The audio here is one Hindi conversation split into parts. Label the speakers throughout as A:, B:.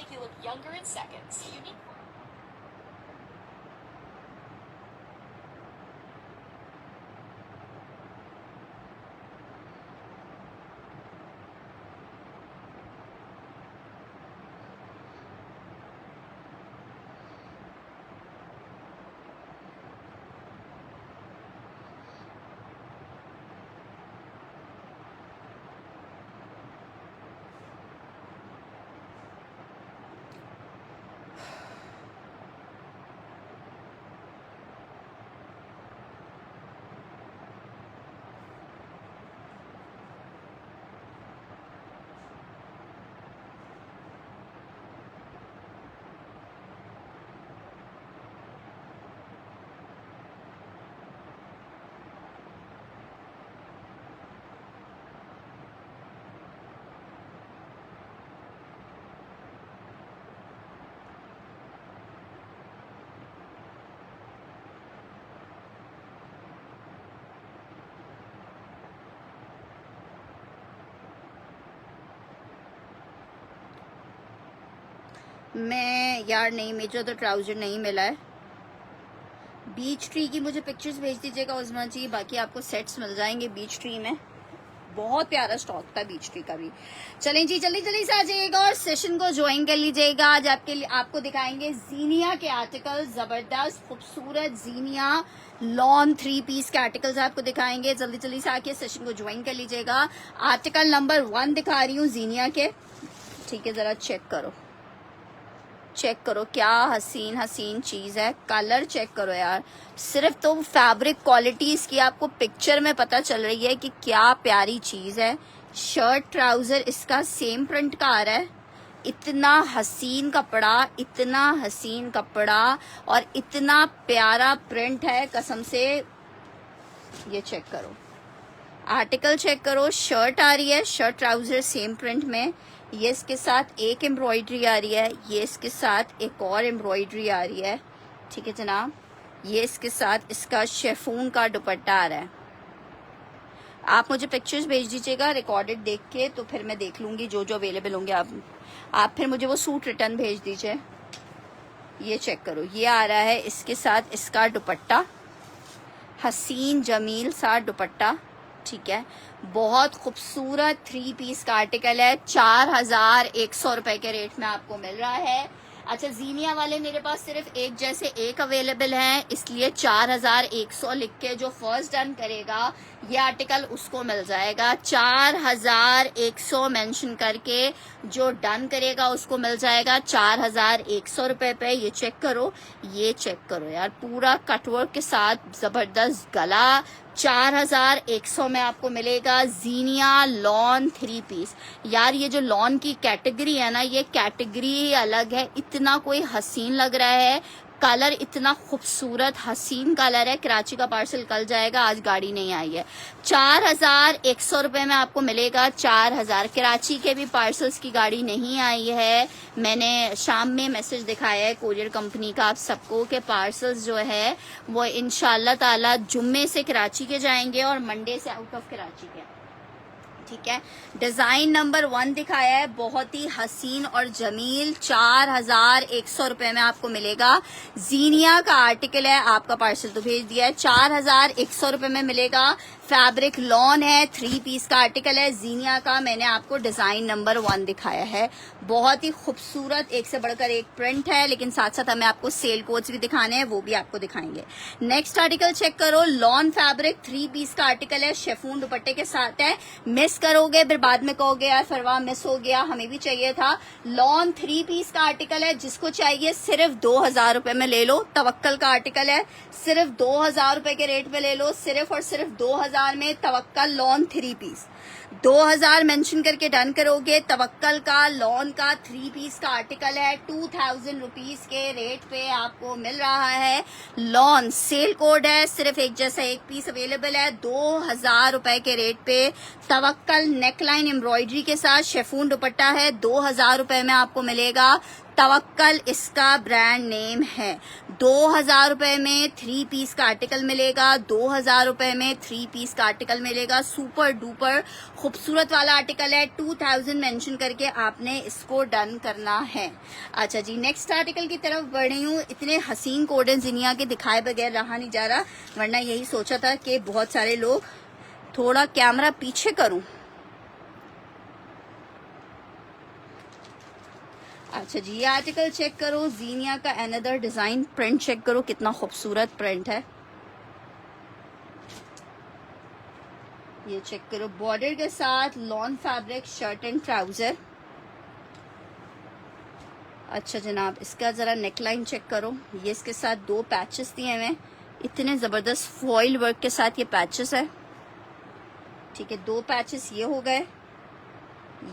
A: make you look younger in seconds. Unique.
B: मैं यार नहीं, मुझे तो ट्राउजर नहीं मिला है। बीच ट्री की मुझे पिक्चर्स भेज दीजिएगा उस्मान जी, बाकी आपको सेट्स मिल जाएंगे बीच ट्री में। बहुत प्यारा स्टॉक था बीच ट्री का भी। चलें जी, जल्दी जल्दी से आ जाइएगा और सेशन को ज्वाइन कर लीजिएगा। आज आपको दिखाएंगे जीनिया के आर्टिकल, जबरदस्त खूबसूरत जीनिया लॉन 3 पीस के आर्टिकल्स आपको दिखाएंगे। जल्दी जल्दी से आके सेशन को ज्वाइन कर लीजिएगा। आर्टिकल नंबर 1 दिखा रही हूँ जीनिया के, ठीक है, जरा चेक करो, चेक करो क्या हसीन हसीन चीज है। कलर चेक करो यार, सिर्फ तो फैब्रिक क्वालिटी इसकी आपको पिक्चर में पता चल रही है कि क्या प्यारी चीज है। शर्ट ट्राउजर इसका सेम प्रिंट का आ रहा है। इतना हसीन कपड़ा, इतना हसीन कपड़ा और इतना प्यारा प्रिंट है, कसम से। ये चेक करो, आर्टिकल चेक करो, शर्ट आ रही है, शर्ट ट्राउजर सेम प्रिंट में। ये इसके साथ एक एम्ब्रॉयडरी आ रही है, ये इसके साथ एक और एम्ब्रॉयडरी आ रही है, ठीक है जनाब। ये इसके साथ इसका शेफून का दुपट्टा आ रहा है। आप मुझे पिक्चर्स भेज दीजिएगा रिकॉर्डेड देख के, तो फिर मैं देख लूंगी जो जो अवेलेबल होंगे। आप फिर मुझे वो सूट रिटर्न भेज दीजिए। ये चेक करो, ये आ रहा है इसके साथ इसका दुपट्टा, हसीन जमील सा दुपट्टा, ठीक है। बहुत खूबसूरत 3 पीस का आर्टिकल है। 4100 रुपए के रेट में आपको मिल रहा है। अच्छा, जीनिया वाले मेरे पास सिर्फ एक जैसे एक अवेलेबल है, इसलिए 4100 लिख के जो फर्स्ट डन करेगा ये आर्टिकल उसको मिल जाएगा। 4100 मेंशन करके जो डन करेगा उसको मिल जाएगा 4100 रुपए पे। ये चेक करो, ये चेक करो यार, पूरा कटवर्क के साथ जबरदस्त गला। 4100 में आपको मिलेगा जीनिया लॉन 3 पीस। यार ये जो लॉन की कैटेगरी है ना, ये कैटेगरी अलग है। इतना कोई हसीन लग रहा है, कलर इतना खूबसूरत हसीन कलर है। कराची का पार्सल कल जाएगा, आज गाड़ी नहीं आई है। 4100 रुपए में आपको मिलेगा 4000। कराची के भी पार्सल्स की गाड़ी नहीं आई है। मैंने शाम में मैसेज दिखाया है कोरियर कंपनी का आप सबको कि पार्सल्स जो है वो इंशाल्लाह ताला जुम्मे से कराची के जाएंगे और मंडे से आउट ऑफ कराची के, ठीक है। डिजाइन नंबर 1 दिखाया है, बहुत ही हसीन और जमील। 4100 रुपए में आपको मिलेगा। जीनिया का आर्टिकल है, आपका पार्सल तो भेज दिया है। 4100 रुपए में मिलेगा। फैब्रिक लॉन है, 3 पीस का आर्टिकल है जीनिया का। मैंने आपको डिजाइन नंबर 1 दिखाया है। बहुत ही खूबसूरत, एक से बढ़कर एक प्रिंट है, लेकिन साथ साथ हमें आपको सेल कोड्स भी दिखाने हैं, वो भी आपको दिखाएंगे। नेक्स्ट आर्टिकल चेक करो, लॉन फैब्रिक 3 पीस का आर्टिकल है, शेफून दुपट्टे के साथ है। मिस करोगे फिर बाद में कहोगे यार फरवा मिस हो गया, हमें भी चाहिए था। लॉन 3 पीस का आर्टिकल है, जिसको चाहिए सिर्फ 2000 रुपए में ले लो। तवक्कल का आर्टिकल है, सिर्फ 2000 रुपए के रेट में ले लो। सिर्फ और सिर्फ 2000 में तवक्कल लॉन 3 पीस। 2000 मेंशन करके डन करोगे। तवक्कल का लॉन का 3 पीस का आर्टिकल है, 2000 रुपीज के रेट पे आपको मिल रहा है। लॉन सेल कोड है, सिर्फ एक जैसा एक पीस अवेलेबल है 2000 रुपए के रेट पे। तवक्कल नेकलाइन एम्ब्रॉयडरी के साथ शेफून दुपट्टा है, 2000 रुपए में आपको मिलेगा। तवक्कल इसका ब्रांड नेम है। 2000 रुपए में 3 पीस का आर्टिकल मिलेगा, 2000 रुपए में 3 पीस का आर्टिकल मिलेगा। सुपर डुपर खूबसूरत वाला आर्टिकल है। 2000 मेंशन करके आपने इसको डन करना है। अच्छा जी, नेक्स्ट आर्टिकल की तरफ बढ़ रही हूँ। इतने हसीन कोडन जिनिया के दिखाए बगैर रहा नहीं जा रहा, वरना यही सोचा था कि बहुत सारे लोग, थोड़ा कैमरा पीछे करूं। अच्छा जी, ये आर्टिकल चेक करो, जीनिया का अनदर डिजाइन प्रिंट चेक करो, कितना खूबसूरत प्रिंट है। ये चेक करो, बॉर्डर के साथ lawn fabric shirt and trouser. अच्छा जनाब, इसका जरा नेकलाइन चेक करो। ये इसके साथ 2 पैचेस दिए हुए हैं, इतने जबरदस्त फॉइल वर्क के साथ ये पैचेस है। ठीक है, 2 पैचेस ये हो गए।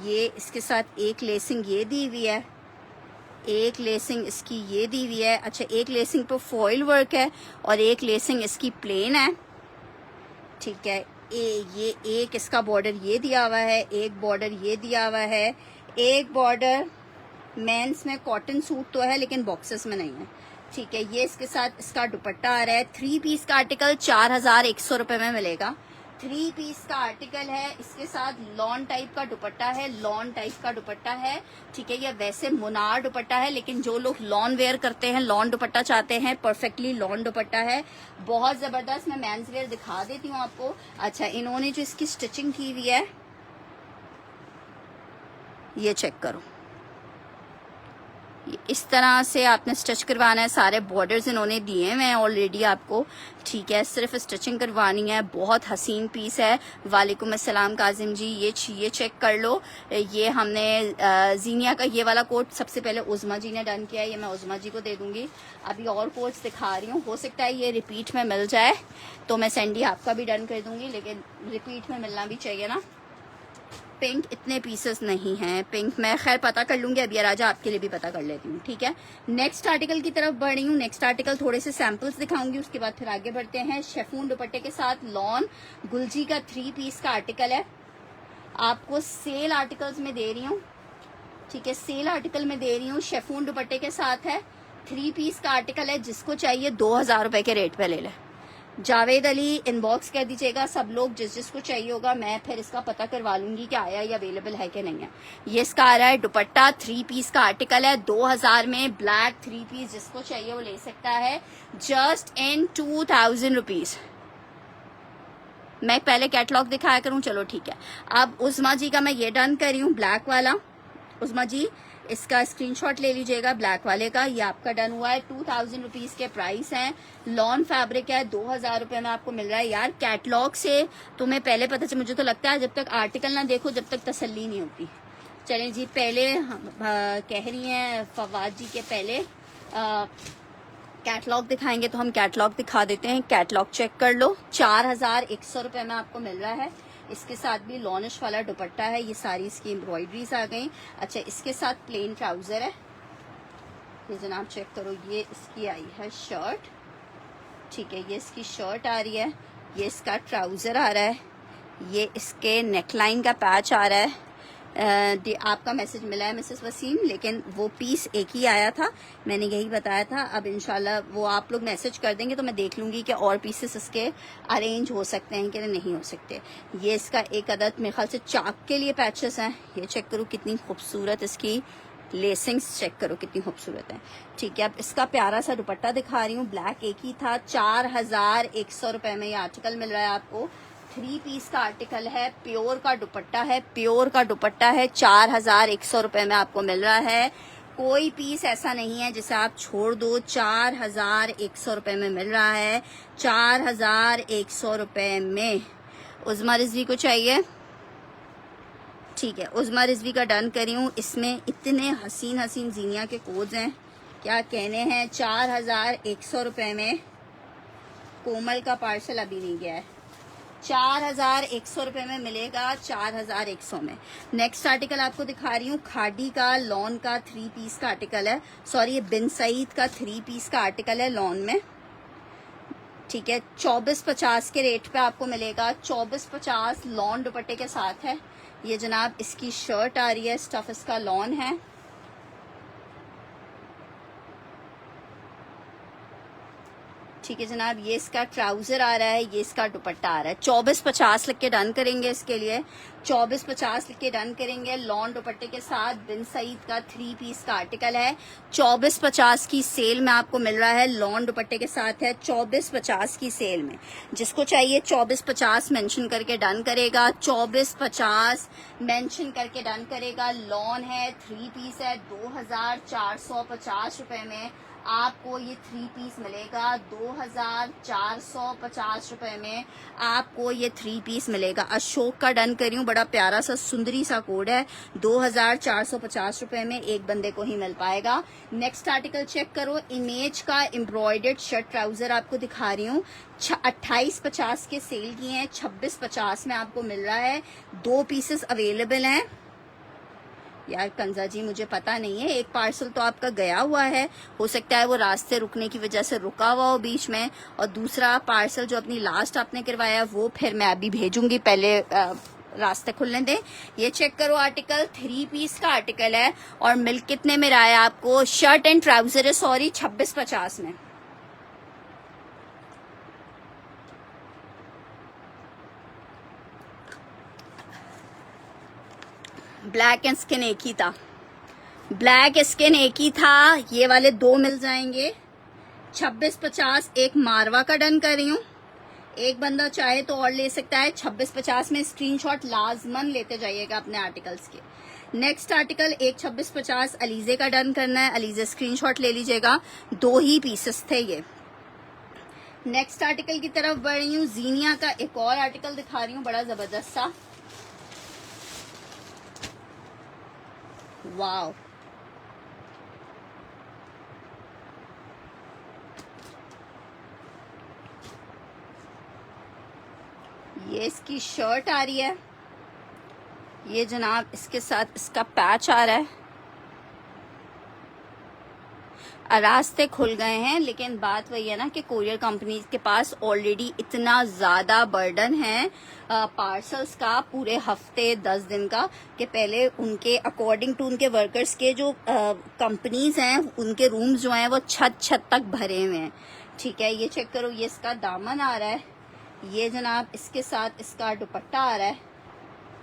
B: ये इसके साथ एक लेसिंग ये दी हुई है, एक लेसिंग इसकी ये दी हुई है। अच्छा, एक लेसिंग पे फॉइल वर्क है और एक लेसिंग इसकी प्लेन है। ठीक है, ये एक इसका बॉर्डर ये दिया हुआ है, एक बॉर्डर ये दिया हुआ है, एक बॉर्डर मेंस में कॉटन सूट तो है लेकिन बॉक्सेस में नहीं है। ठीक है, ये इसके साथ इसका दुपट्टा आ रहा है। 3 पीस का आर्टिकल 4100 रुपए में मिलेगा। 3 पीस का आर्टिकल है, इसके साथ लॉन टाइप का दुपट्टा है, लॉन टाइप का दुपट्टा है। ठीक है, ये वैसे मुनार दुपट्टा है, लेकिन जो लोग लॉन वेयर करते हैं, लॉन दुपट्टा चाहते हैं, परफेक्टली लॉन दुपट्टा है, बहुत जबरदस्त। मैं मेंस वेयर दिखा देती हूँ आपको। अच्छा, इन्होंने जो इसकी स्टिचिंग की हुई है, ये चेक करो, इस तरह से आपने स्टिच करवाना है। सारे बॉर्डर्स इन्होंने दिए हुए हैं ऑलरेडी आपको। ठीक है, सिर्फ स्टिचिंग करवानी है। बहुत हसीन पीस है। वालेकुम अस्सलाम काजिम जी, ये चेक कर लो। ये हमने जीनिया का ये वाला कोट सबसे पहले उज़मा जी ने डन किया है, ये मैं उज़मा जी को दे दूंगी। अभी और कोट्स दिखा रही हूँ, हो सकता है ये रिपीट में मिल जाए तो मैं सैंडी आपका भी डन कर दूंगी, लेकिन रिपीट में मिलना भी चाहिए ना। पिंक इतने पीसेस नहीं हैं, पिंक मैं खैर पता कर लूंगी, अभी राजा आपके लिए भी पता कर लेती हूँ। ठीक है, नेक्स्ट आर्टिकल की तरफ बढ़ रही हूँ। नेक्स्ट आर्टिकल थोड़े से सैंपल्स दिखाऊंगी, उसके बाद फिर आगे बढ़ते हैं। शेफून दुपट्टे के साथ लॉन गुलजी का 3 पीस का आर्टिकल है, आपको सेल आर्टिकल्स में दे रही हूँ। ठीक है, सेल आर्टिकल में दे रही हूँ। शेफून दुपट्टे के साथ है, 3 पीस का आर्टिकल है। जिसको चाहिए 2000 रुपए के रेट पे ले ले। जावेद अली इनबॉक्स कर दीजिएगा, सब लोग जिसको चाहिए होगा। मैं फिर इसका पता करवा लूंगी कि आया या अवेलेबल है कि नहीं है। ये इसका आ रहा है दुपट्टा, 3 पीस का आर्टिकल है, 2000 में ब्लैक 3 पीस। जिसको चाहिए वो ले सकता है, जस्ट इन 2000 रुपीज। मैं पहले कैटलॉग दिखाया करूं, चलो ठीक है। अब उज़मा जी का मैं ये डन कर रही हूँ, ब्लैक वाला। उज़मा जी इसका स्क्रीनशॉट ले लीजिएगा, ब्लैक वाले का। ये आपका डन हुआ है। 2000 रुपीज के प्राइस हैं। लॉन फैब्रिक है, 2000 रुपए में आपको मिल रहा है। यार कैटलॉग से तुम्हें पहले पता चल, मुझे तो लगता है जब तक आर्टिकल ना देखो जब तक तसल्ली नहीं होती। चलें जी, पहले कह रही हैं फवाद जी के पहले कैटलॉग दिखाएंगे तो हम कैटलॉग दिखा देते हैं। कैटलॉग चेक कर लो, 4100 रुपए में आपको मिल रहा है। इसके साथ भी लॉनिश वाला दुपट्टा है, ये सारी इसकी एम्ब्रॉयडरीज आ गई। अच्छा, इसके साथ प्लेन ट्राउजर है, ये जनाब चेक करो। ये इसकी आई है शर्ट। ठीक है, ये इसकी शर्ट आ रही है, ये इसका ट्राउजर आ रहा है, ये इसके नेकलाइन का पैच आ रहा है। आपका मैसेज मिला है मिसेस वसीम, लेकिन वो पीस एक ही आया था, मैंने यही बताया था। अब इंशाल्लाह वो आप लोग मैसेज कर देंगे तो मैं देख लूंगी कि और पीसेस इसके अरेंज हो सकते हैं कि नहीं हो सकते। ये इसका एक अदद मेरे ख्याल से चाक के लिए पैचेस हैं। ये चेक करो कितनी खूबसूरत इसकी लेसिंग्स, चेक करो कितनी खूबसूरत है। ठीक है, अब इसका प्यारा सा दुपट्टा दिखा रही हूँ। ब्लैक एक ही था, 4100 रुपए में ये आर्टिकल मिल रहा है आपको। 3 पीस का आर्टिकल है, प्योर का दुपट्टा है, प्योर का दुपट्टा है। 4100 रुपए में आपको मिल रहा है। कोई पीस ऐसा नहीं है जिसे आप छोड़ दो। 4100 रुपए में मिल रहा है। 4100 रुपए में उज़मा रिजवी को चाहिए। ठीक है, उज़मा रिजवी का डन करी हूँ। इसमें इतने हसीन हसीन जीनिया के कोड्स हैं, क्या कहने हैं। 4100 रुपए में कोमल का पार्सल अभी नहीं गया है। 4100 रुपए में मिलेगा, 4100 में। नेक्स्ट आर्टिकल आपको दिखा रही हूँ, खादी का लॉन का 3 पीस का आर्टिकल है। सॉरी, ये बिन सईद का 3 पीस का आर्टिकल है लॉन में। ठीक है, 2450 के रेट पे आपको मिलेगा। 2450 लॉन दुपट्टे के साथ है। ये जनाब इसकी शर्ट आ रही है, स्टफ इसका लॉन है। ठीक है जनाब, ये इसका ट्राउजर आ रहा है, ये इसका दुपट्टा आ रहा है। 2450 लिख के डन करेंगे इसके लिए, 2450 लिख के डन करेंगे। लॉन दुपट्टे के साथ बिन सईद का 3 पीस का आर्टिकल है। 2450 की सेल में आपको मिल रहा है, लॉन दुपट्टे के साथ है 2450 की सेल में। जिसको चाहिए 2450 मेंशन करके डन करेगा, 2450 मेंशन करके डन करेगा। लॉन है, 3 पीस है, 2450 रुपए में आपको ये 3 पीस मिलेगा। 2450 रुपए में आपको ये 3 पीस मिलेगा। अशोक का डन करी हूँ, बड़ा प्यारा सा सुंदरी सा कोड है। 2450 रुपए में एक बंदे को ही मिल पाएगा। नेक्स्ट आर्टिकल चेक करो, इमेज का एम्ब्रॉयडर्ड शर्ट ट्राउजर आपको दिखा रही हूँ। 2850 के सेल किए हैं, 2650 में आपको मिल रहा है। 2 पीसेस अवेलेबल हैं। यार कंजा जी मुझे पता नहीं है, एक पार्सल तो आपका गया हुआ है, हो सकता है वो रास्ते रुकने की वजह से रुका हुआ हो बीच में, और दूसरा पार्सल जो अपनी लास्ट आपने करवाया वो फिर मैं अभी भेजूंगी, पहले रास्ते खुलने दें। ये चेक करो, आर्टिकल 3 पीस का आर्टिकल है और मिल्क कितने में रहा है आपको, शर्ट एंड ट्राउजर है, सॉरी 2650 में। ब्लैक एंड स्किन एक ही था, ब्लैक स्किन एक ही था। ये वाले 2 मिल जाएंगे। 2650 एक मारवा का डन कर रही हूँ, एक बंदा चाहे तो और ले सकता है। 2650 में स्क्रीनशॉट लाजमन लेते जाइएगा अपने आर्टिकल्स के। नेक्स्ट आर्टिकल एक 2650 अलीजे का डन करना है, अलीजे स्क्रीनशॉट ले लीजिएगा, 2 ही पीसेस थे ये। नेक्स्ट आर्टिकल की तरफ बढ़ रही हूँ, जीनिया का एक और आर्टिकल दिखा रही हूँ, बड़ा जबरदस्त सा। वाव, ये इसकी शर्ट आ रही है, ये जनाब इसके साथ इसका पैच आ रहा है। रास्ते खुल गए हैं, लेकिन बात वही है ना कि कोरियर कंपनी के पास ऑलरेडी इतना ज़्यादा बर्डन है पार्सल्स का, पूरे हफ्ते 10 दिन का, कि पहले उनके अकॉर्डिंग टू उनके वर्कर्स के जो कंपनीज हैं उनके रूम्स जो हैं वो छत तक भरे हुए हैं। ठीक है, ये चेक करो, ये इसका दामन आ रहा है, ये जनाब इसके साथ इसका दुपट्टा आ रहा है।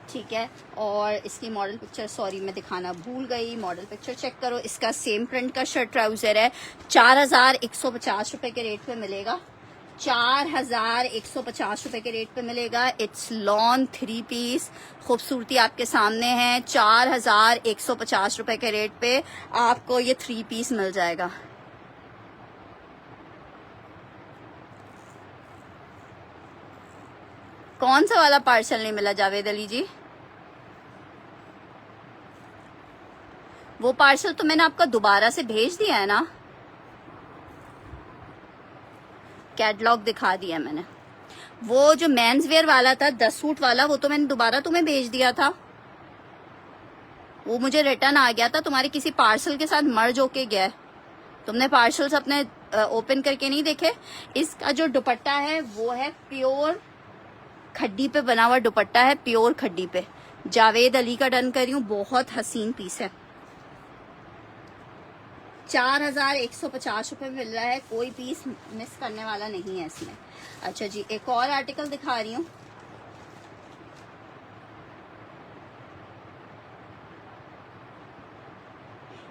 B: ठीक है, और इसकी मॉडल पिक्चर, सॉरी मैं दिखाना भूल गई, मॉडल पिक्चर चेक करो। इसका सेम प्रिंट का शर्ट ट्राउजर है, 4150 रुपए के रेट पे मिलेगा, 4150 रुपए के रेट पे मिलेगा। इट्स लॉन 3 पीस, खूबसूरती आपके सामने है। 4150 रुपए के रेट पे आपको ये 3 पीस मिल जाएगा। कौन सा वाला पार्सल नहीं मिला जावेद अली जी? वो पार्सल तो मैंने आपका दोबारा से भेज दिया है ना, कैटलॉग दिखा दिया मैंने। वो जो मेंस वेयर वाला था 10 सूट वाला, वो तो मैंने दोबारा तुम्हें भेज दिया था, वो मुझे रिटर्न आ गया था, तुम्हारे किसी पार्सल के साथ मर्ज होके गया है। तुमने पार्सल्स अपने ओपन करके नहीं देखे। इसका जो दुपट्टा है वो है प्योर खड्डी पे बना हुआ दुपट्टा है, प्योर खड्डी पे। जावेद अली का डन कर रही हूँ, बहुत हसीन पीस है। 4150 रुपए मिल रहा है, कोई पीस मिस करने वाला नहीं है इसमें। अच्छा जी, एक और आर्टिकल दिखा रही हूँ,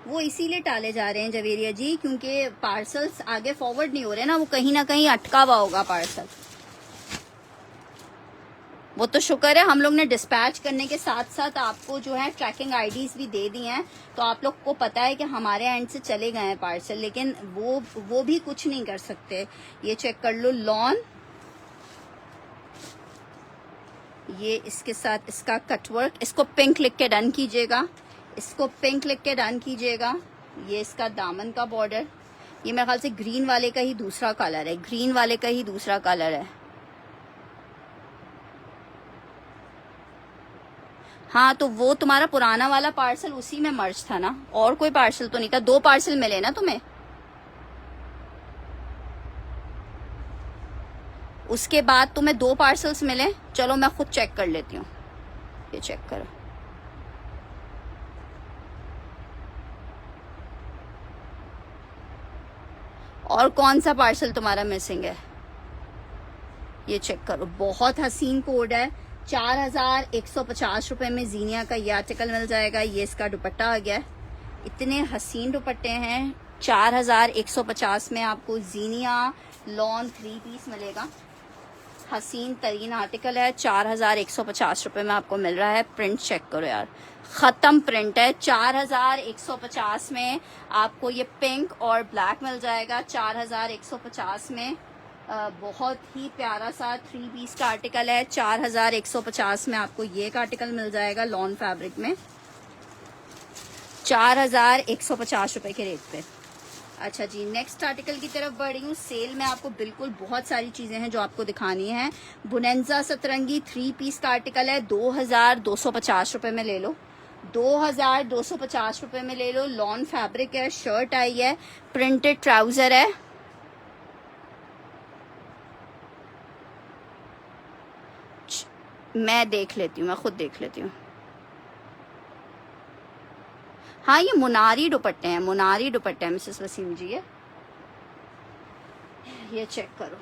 B: वो इसीलिए टाले जा रहे हैं जवेरिया जी, क्योंकि पार्सल्स आगे फॉरवर्ड नहीं हो रहे ना, वो कहीं ना कहीं अटका हुआ होगा पार्सल। वो तो शुक्र है हम लोग ने डिस्पैच करने के साथ साथ आपको जो है ट्रैकिंग आईडीज भी दे दी हैं, तो आप लोग को पता है कि हमारे एंड से चले गए हैं पार्सल, लेकिन वो भी कुछ नहीं कर सकते। ये चेक कर लो, लॉन, ये इसके साथ इसका कटवर्क, इसको पिंक लिख के डन कीजिएगा, इसको पिंक लिख के डन कीजिएगा। ये इसका दामन का बॉर्डर, ये मेरे ख्याल से ग्रीन वाले का ही दूसरा कलर है, ग्रीन वाले का ही दूसरा कलर है। हाँ, तो वो तुम्हारा पुराना वाला पार्सल उसी में मर्ज था ना, और कोई पार्सल तो नहीं था। 2 पार्सल मिले ना तुम्हें, उसके बाद तुम्हें 2 पार्सल्स मिले। चलो मैं खुद चेक कर लेती हूँ, ये चेक करो। और कौन सा पार्सल तुम्हारा मिसिंग है? ये चेक करो, बहुत हसीन कोड है। 4150 रुपए में जीनिया का ये आर्टिकल मिल जाएगा। ये इसका दुपट्टा आ गया है, इतने हसीन दुपट्टे हैं। 4150 में आपको जीनिया लॉन 3 पीस मिलेगा। हसीन तरीन आर्टिकल है, 4150 रुपए में आपको मिल रहा है। प्रिंट चेक करो यार, खत्म प्रिंट है। 4150 में आपको ये पिंक और ब्लैक मिल जाएगा। 4150 में बहुत ही प्यारा सा 3 पीस का आर्टिकल है। 4150 में आपको ये एक आर्टिकल मिल जाएगा लॉन फैब्रिक में, 4150 रुपए के रेट पे। अच्छा जी, नेक्स्ट आर्टिकल की तरफ बढ़ रही हूँ। सेल में आपको बिल्कुल बहुत सारी चीजें हैं जो आपको दिखानी है। बुनेंजा सतरंगी 3 पीस का आर्टिकल है, 2250 रुपए में ले लो। 2250 रुपए में ले लो। लॉन फैब्रिक है, शर्ट आई है, प्रिंटेड ट्राउजर है। मैं देख लेती हूँ, मैं खुद देख लेती हूँ। हाँ, ये मुनारी दुपट्टे हैं, मुनारी दुपट्टे हैं मिसेस वसीम जी। ये चेक करो,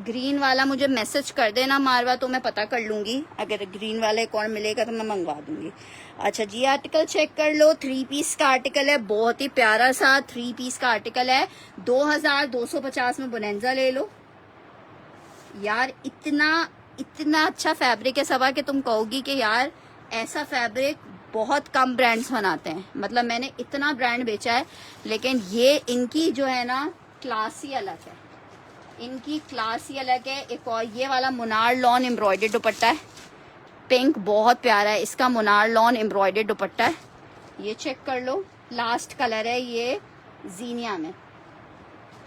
B: ग्रीन वाला मुझे मैसेज कर देना मारवा, तो मैं पता कर लूंगी। अगर ग्रीन वाला एक और मिलेगा तो मैं मंगवा दूंगी। अच्छा जी, आर्टिकल चेक कर लो। 3 पीस का आर्टिकल है, बहुत ही प्यारा सा 3 पीस का आर्टिकल है। 2250 में बुनेंजा ले लो यार। इतना अच्छा फैब्रिक है सबा कि तुम कहोगी कि यार ऐसा फैब्रिक बहुत कम ब्रांड्स बनाते हैं। मतलब मैंने इतना ब्रांड बेचा है, लेकिन ये इनकी जो है ना क्लास ही अलग है, इनकी क्लास ही अलग है। एक और ये वाला मुनार लॉन एम्ब्रॉयडर्ड दुपट्टा है, पिंक बहुत प्यारा है इसका। मुनार लॉन एम्ब्रॉयडर्ड दुपट्टा है, ये चेक कर लो। लास्ट कलर है ये जीनिया में,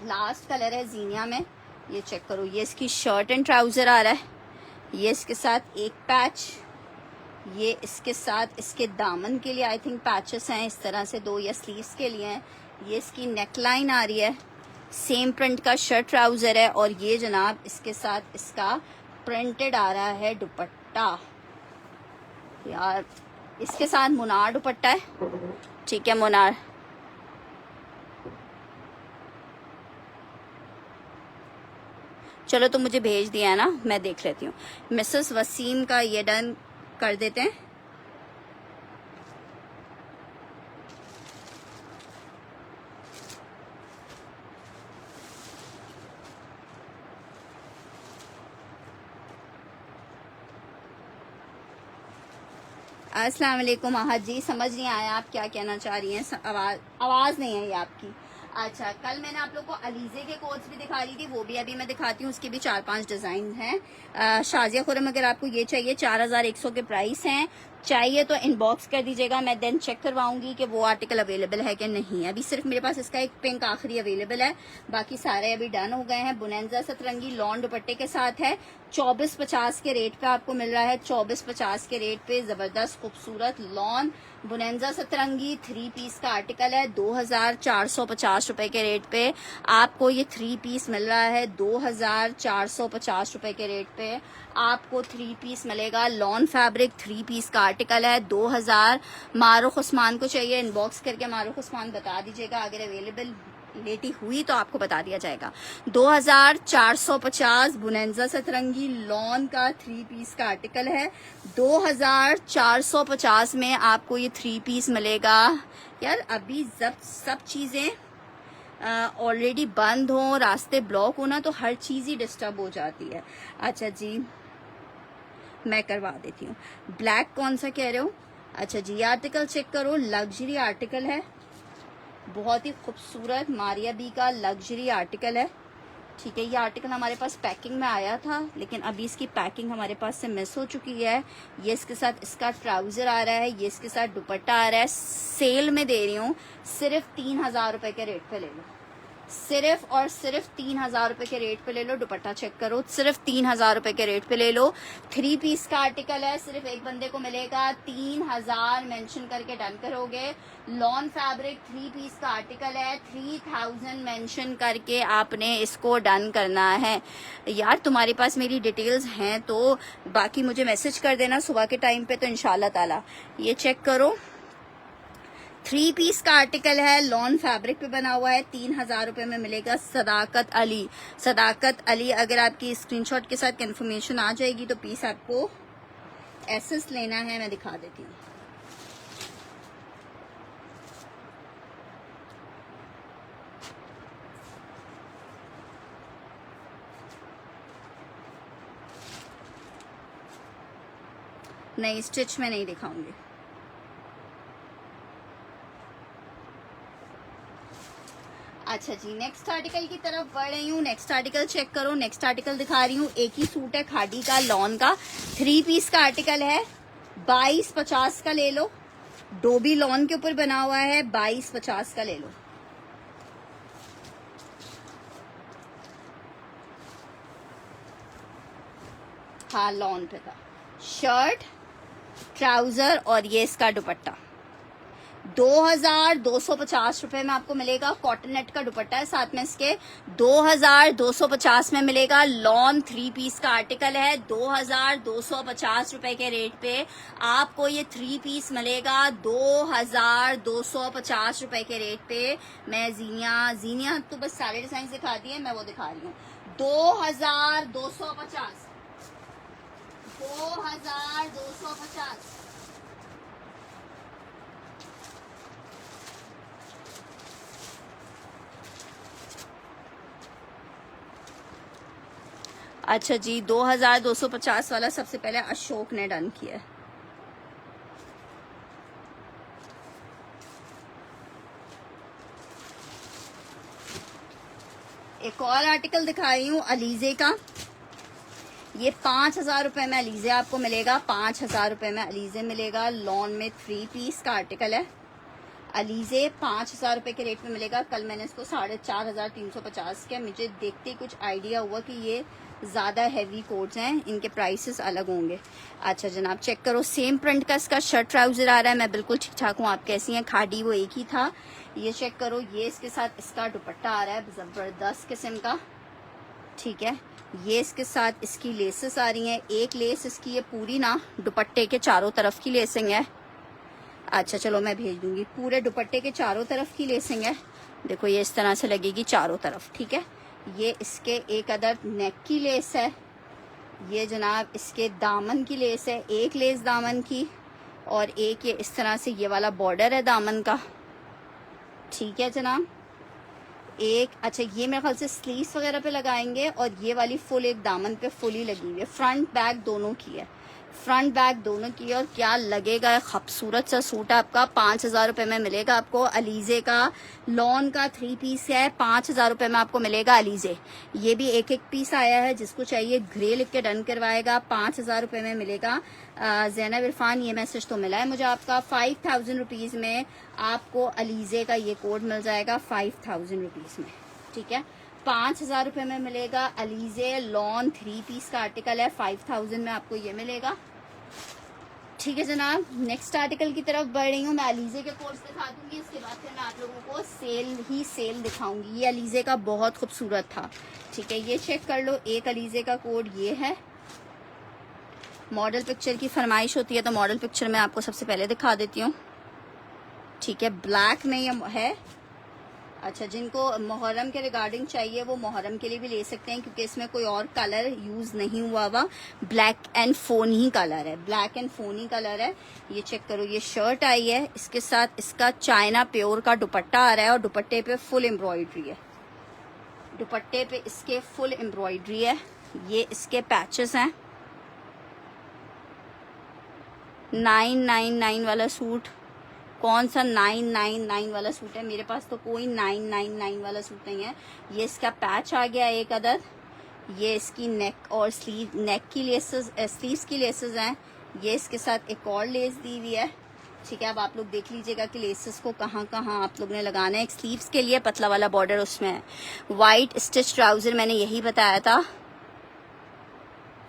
B: लास्ट कलर है जीनिया में। ये चेक करो, ये इसकी शर्ट एंड ट्राउजर आ रहा है। ये इसके साथ एक पैच, ये इसके साथ इसके दामन के लिए आई थिंक पैचेस हैं इस तरह से 2 या स्लीव्स के लिए हैं। ये इसकी नेकलाइन आ रही है, सेम प्रिंट का शर्ट ट्राउजर है। और ये जनाब इसके साथ इसका प्रिंटेड आ रहा है दुपट्टा। यार इसके साथ मुनार दुपट्टा है, ठीक है मुनार। चलो तो मुझे भेज दिया है ना, मैं देख लेती हूँ। मिसेस वसीम का ये डन कर देते हैं। अस्सलाम वालेकुम आहद जी, समझ नहीं आया आप क्या कहना चाह रही हैं। आवाज नहीं है ये आपकी। अच्छा, कल मैंने आप लोग को अलीजे के कोट्स भी दिखा रही थी, वो भी अभी मैं दिखाती हूँ। उसके भी 4-5 डिजाइन हैं। शाजिया खुरम, अगर आपको ये चाहिए 4100 के प्राइस हैं। चाहिए तो इनबॉक्स कर दीजिएगा, मैं देन चेक करवाऊंगी कि वो आर्टिकल अवेलेबल है कि नहीं है। अभी सिर्फ मेरे पास इसका एक पिंक आखिरी अवेलेबल है, बाकी सारे अभी डन हो गए हैं। बुनेंजा सतरंगी लॉन दुपट्टे के साथ है, 2450 के रेट पे आपको मिल रहा है। 2450 के रेट पे जबरदस्त खूबसूरत लॉन बुनेंजा सतरंगी 3 पीस का आर्टिकल है। 2450 रुपए के रेट पे आपको ये 3 पीस मिल रहा है। 2450 रुपए के रेट पे आपको 3 पीस मिलेगा। लॉन फैब्रिक 3 पीस का आर्टिकल है। 2000। मारूख उस्मान को चाहिए, इनबॉक्स करके मारूख उस्मान बता दीजिएगा, अगर अवेलेबल लेटी हुई तो आपको बता दिया जाएगा। 2450 बुनेंजा सतरंगी लॉन का 3 पीस का आर्टिकल है। 2450 में आपको ये 3 पीस मिलेगा। यार अभी जब सब चीजें ऑलरेडी बंद हो, रास्ते ब्लॉक हो ना, तो हर चीज ही डिस्टर्ब हो जाती है। अच्छा जी, मैं करवा देती हूँ। ब्लैक कौन सा कह रहे हो? अच्छा जी, ये आर्टिकल चेक करो, लग्जरी आर्टिकल है, बहुत ही खूबसूरत मारिया बी का लग्जरी आर्टिकल है। ठीक है, ये आर्टिकल हमारे पास पैकिंग में आया था, लेकिन अभी इसकी पैकिंग हमारे पास से मिस हो चुकी है। ये इसके साथ इसका ट्राउजर आ रहा है, ये इसके साथ दुपट्टा आ रहा है। सेल में दे रही हूँ, सिर्फ 3000 रुपए के रेट पे ले लो, सिर्फ और सिर्फ 3000 रुपए के रेट पे ले लो। दुपट्टा चेक करो, सिर्फ 3000 रुपए के रेट पे ले लो। 3 पीस का आर्टिकल है, सिर्फ एक बंदे को मिलेगा। 3000 मेंशन करके डन करोगे। लॉन फैब्रिक 3 पीस का आर्टिकल है, 3000 मेंशन करके आपने इसको डन करना है। यार तुम्हारे पास मेरी डिटेल्स हैं तो बाकी मुझे मैसेज कर देना सुबह के टाइम पे, तो इंशाल्लाह ताला। ये चेक करो, 3 पीस का आर्टिकल है, लॉन फैब्रिक पे बना हुआ है, 3000 रुपए में मिलेगा। सदाकत अली, सदाकत अली, अगर आपकी स्क्रीनशॉट के साथ कंफर्मेशन आ जाएगी तो पीस आपको एसएस लेना है। मैं दिखा देती हूँ। नहीं, स्टिच में नहीं दिखाऊंगी। अच्छा जी, नेक्स्ट आर्टिकल की तरफ बढ़ रही हूँ। नेक्स्ट आर्टिकल चेक करो। नेक्स्ट आर्टिकल दिखा रही हूँ, एक ही सूट है खादी का, लॉन का, 3 पीस का आर्टिकल है। 2250 का ले लो। डोबी लॉन के ऊपर बना हुआ है, 2250 का ले लो। हाँ, लॉन पे था। शर्ट, ट्राउजर और ये इसका दुपट्टा 2250 रुपए में आपको मिलेगा। कॉटन नेट का दुपट्टा है साथ में इसके। 2250 में मिलेगा। लॉन 3 पीस का आर्टिकल है। 2250 रुपए के रेट पे आपको ये 3 पीस मिलेगा। 2250 रुपए के रेट पे। मैं जीनिया तो बस सारे डिजाइन दिखा दिए, मैं वो दिखा रही हूँ। 2250 2250। अच्छा जी, 2250 वाला सबसे पहले अशोक ने डन किया है। एक और आर्टिकल दिखा रही हूँ अलीजे का। ये 5000 रुपए में अलीजे आपको मिलेगा। 5000 रुपए में अलीजे मिलेगा। लॉन में 3 पीस का आर्टिकल है। अलीजे 5000 रुपए के रेट में मिलेगा। कल मैंने इसको 4350 किया। मुझे देखते ही कुछ आइडिया हुआ कि ये ज्यादा हैवी कोट्स हैं, इनके प्राइसेस अलग होंगे। अच्छा जनाब, चेक करो। सेम प्रिंट का इसका शर्ट ट्राउजर आ रहा है। मैं बिल्कुल ठीक ठाक हूँ, आप कैसी हैं? खादी वो एक ही था। ये चेक करो, ये इसके साथ इसका दुपट्टा आ रहा है जबरदस्त किस्म का। ठीक है, ये इसके साथ इसकी लेसेस आ रही हैं। एक लेस इसकी ये पूरी ना दुपट्टे के चारों तरफ की लेसिंग है। अच्छा चलो मैं भेज दूंगी। पूरे दुपट्टे के चारों तरफ की लेसिंग है। देखो ये इस तरह से लगेगी चारों तरफ। ठीक है, ये इसके एक अदद नेक की लेस है। ये जनाब इसके दामन की लेस है, एक लेस दामन की, और एक ये इस तरह से ये वाला बॉर्डर है दामन का। ठीक है जनाब, एक अच्छा ये मेरे ख्याल से स्लीव्स वगैरह पे लगाएंगे, और ये वाली फुल एक दामन पे फुली लगी हुई है। फ्रंट बैक दोनों की है, फ्रंट बैक दोनों की है। और क्या लगेगा, खूबसूरत सा सूट है आपका। 5000 रुपए में मिलेगा आपको। अलीजे का लॉन का 3 पीस है। 5000 रुपए में आपको मिलेगा अलीजे। ये भी एक एक पीस आया है, जिसको चाहिए ग्रे लिख के डन करवाएगा। 5000 रुपए में मिलेगा। जैनब इरफान, ये मैसेज तो मिला है मुझे आपका। 5000 रुपीज में आपको अलीजे का ये कोड मिल जाएगा। 5000 रुपीज में। ठीक है, 5000 रुपए में मिलेगा अलीजे लॉन 3 पीस का आर्टिकल है। 5000 में आपको ये मिलेगा। ठीक है जनाब, नेक्स्ट आर्टिकल की तरफ बढ़ रही हूँ। मैं अलीजे के कोर्स दिखा दूंगी, इसके बाद फिर मैं आप लोगों को सेल दिखाऊंगी। ये अलीजे का बहुत खूबसूरत था। ठीक है, ये चेक कर लो। एक अलीजे का कोड ये है। मॉडल पिक्चर की फरमाइश होती है तो मॉडल पिक्चर मैं आपको सबसे पहले दिखा देती हूँ। ठीक है, ब्लैक में ये है। अच्छा, जिनको मुहर्रम के रिगार्डिंग चाहिए वो मुहर्रम के लिए भी ले सकते हैं, क्योंकि इसमें कोई और कलर यूज नहीं हुआ हुआ। ब्लैक एंड फोन ही कलर है, ब्लैक एंड फोन ही कलर है। ये चेक करो, ये शर्ट आई है, इसके साथ इसका चाइना प्योर का दुपट्टा आ रहा है, और दुपट्टे पे फुल एम्ब्रॉयडरी है। दुपट्टे पे इसके फुल एम्ब्रॉयडरी है। ये इसके पैचेस हैं। 999 वाला सूट, कौन सा 999 वाला सूट है? मेरे पास तो कोई 999 वाला सूट नहीं है। ये इसका पैच आ गया एक अदद। ये इसकी नेक और नेक की लेसेस, स्लीव्स की लेसेस हैं। ये इसके साथ एक और लेस दी हुई है। ठीक है, अब आप लोग देख लीजिएगा कि लेसेस को कहाँ कहाँ आप लोग ने लगाना है। एक स्लीव्स के लिए पतला वाला बॉर्डर उसमें है। वाइट स्टिच ट्राउजर मैंने यही बताया था।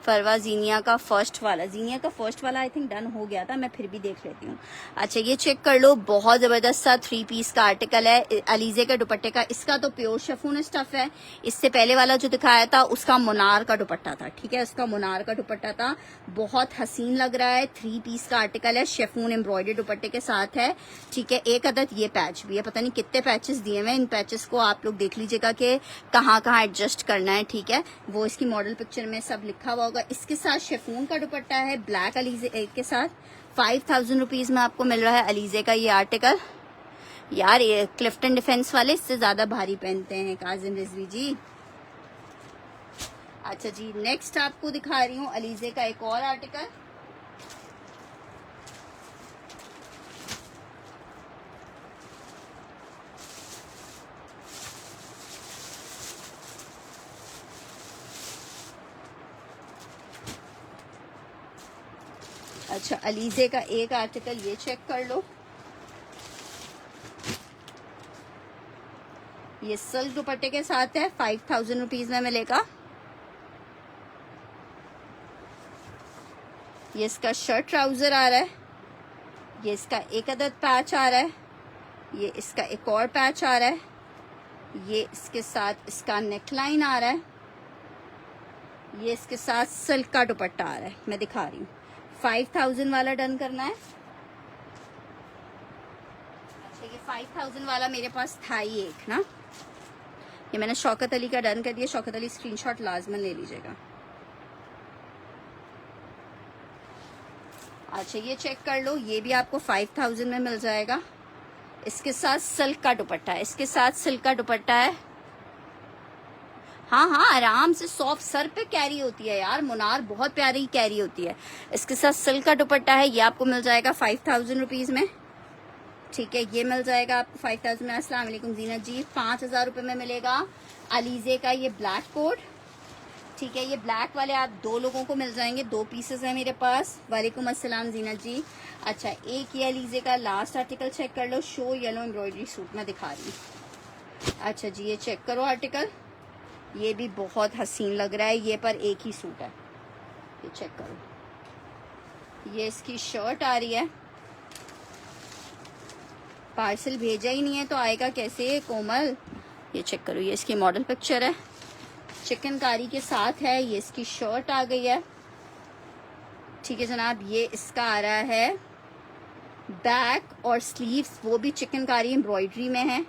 B: परवा जीनिया का फर्स्ट वाला आई थिंक डन हो गया था, मैं फिर भी देख लेती हूँ। अच्छा ये चेक कर लो, बहुत जबरदस्त सा 3 पीस का आर्टिकल है अलीजे के दुपट्टे का। इसका तो प्योर शेफून स्टफ है। इससे पहले वाला जो दिखाया था उसका मुनार का दुपट्टा था, ठीक है, उसका मुनार का दुपट्टा था, बहुत हसीन लग रहा है। 3 पीस का आर्टिकल है, शेफून एम्ब्रॉयडरी दुपट्टे के साथ है, ठीक है। एक अदद ये पैच भी है, पता नहीं कितने पैचेस दिए हुए, इन पैचेस को आप लोग देख लीजिएगा कि कहाँ कहाँ एडजस्ट करना है, ठीक है। वो इसकी मॉडल पिक्चर में सब लिखा हुआ होगा। इसके साथ शेफून का दुपट्टा है ब्लैक अलीजे के साथ। 5000 रुपीज में आपको मिल रहा है अलीजे का ये आर्टिकल। यार ये क्लिफ्टन डिफेंस वाले इससे ज्यादा भारी पहनते हैं काजिम रिजवी जी। अच्छा जी नेक्स्ट आपको दिखा रही हूँ अलीजे का एक और आर्टिकल। अच्छा अलीजे का एक आर्टिकल ये चेक कर लो, ये सिल्क दुपट्टे के साथ है, 5000 रुपीज में मिलेगा। ये इसका शर्ट ट्राउजर आ रहा है, ये इसका एक अदद पैच आ रहा है, ये इसका एक और पैच आ रहा है, ये इसके साथ इसका नेकलाइन आ रहा है, ये इसके साथ सिल्क का दुपट्टा आ रहा है। मैं दिखा रही हूँ, 5000 वाला डन करना है। अच्छा ये 5000 वाला मेरे पास था ही एक ना, ये मैंने शौकत अली का डन कर दिया। शौकत अली स्क्रीनशॉट लाजमन ले लीजिएगा। अच्छा ये चेक कर लो, ये भी आपको 5000 में मिल जाएगा। इसके साथ सिल्क का दुपट्टा है, इसके साथ सिल्क का दुपट्टा है। हाँ हाँ आराम से सॉफ्ट सर पे कैरी होती है यार, मुनार बहुत प्यारी कैरी होती है। इसके साथ सिल्क का दुपट्टा है, ये आपको मिल जाएगा 5000 रुपीज में, ठीक है। ये मिल जाएगा आपको 5000 में। अस्सलाम वालेकुम जीनत जी, 5000 रुपए में मिलेगा अलीजे का ये ब्लैक कोट, ठीक है। ये ब्लैक वाले आप 2 लोगों को मिल जाएंगे, 2 पीसेस हैं मेरे पास। वालेकुम अस्सलाम जीनत जी। अच्छा एक ये अलीजे का लास्ट आर्टिकल चेक कर लो, शो येलो एम्ब्रॉयडरी सूट में दिखा रही हूँ। अच्छा जी ये चेक करो आर्टिकल, ये भी बहुत हसीन लग रहा है, ये पर एक ही सूट है, ये चेक करो। ये इसकी शर्ट आ रही है, पार्सल भेजा ही नहीं है तो आएगा कैसे कोमल। ये चेक करो, ये इसकी मॉडल पिक्चर है, चिकनकारी के साथ है। ये इसकी शर्ट आ गई है, ठीक है जनाब। ये इसका आ रहा है बैक और स्लीव्स, वो भी चिकनकारी एम्ब्रॉयडरी में है।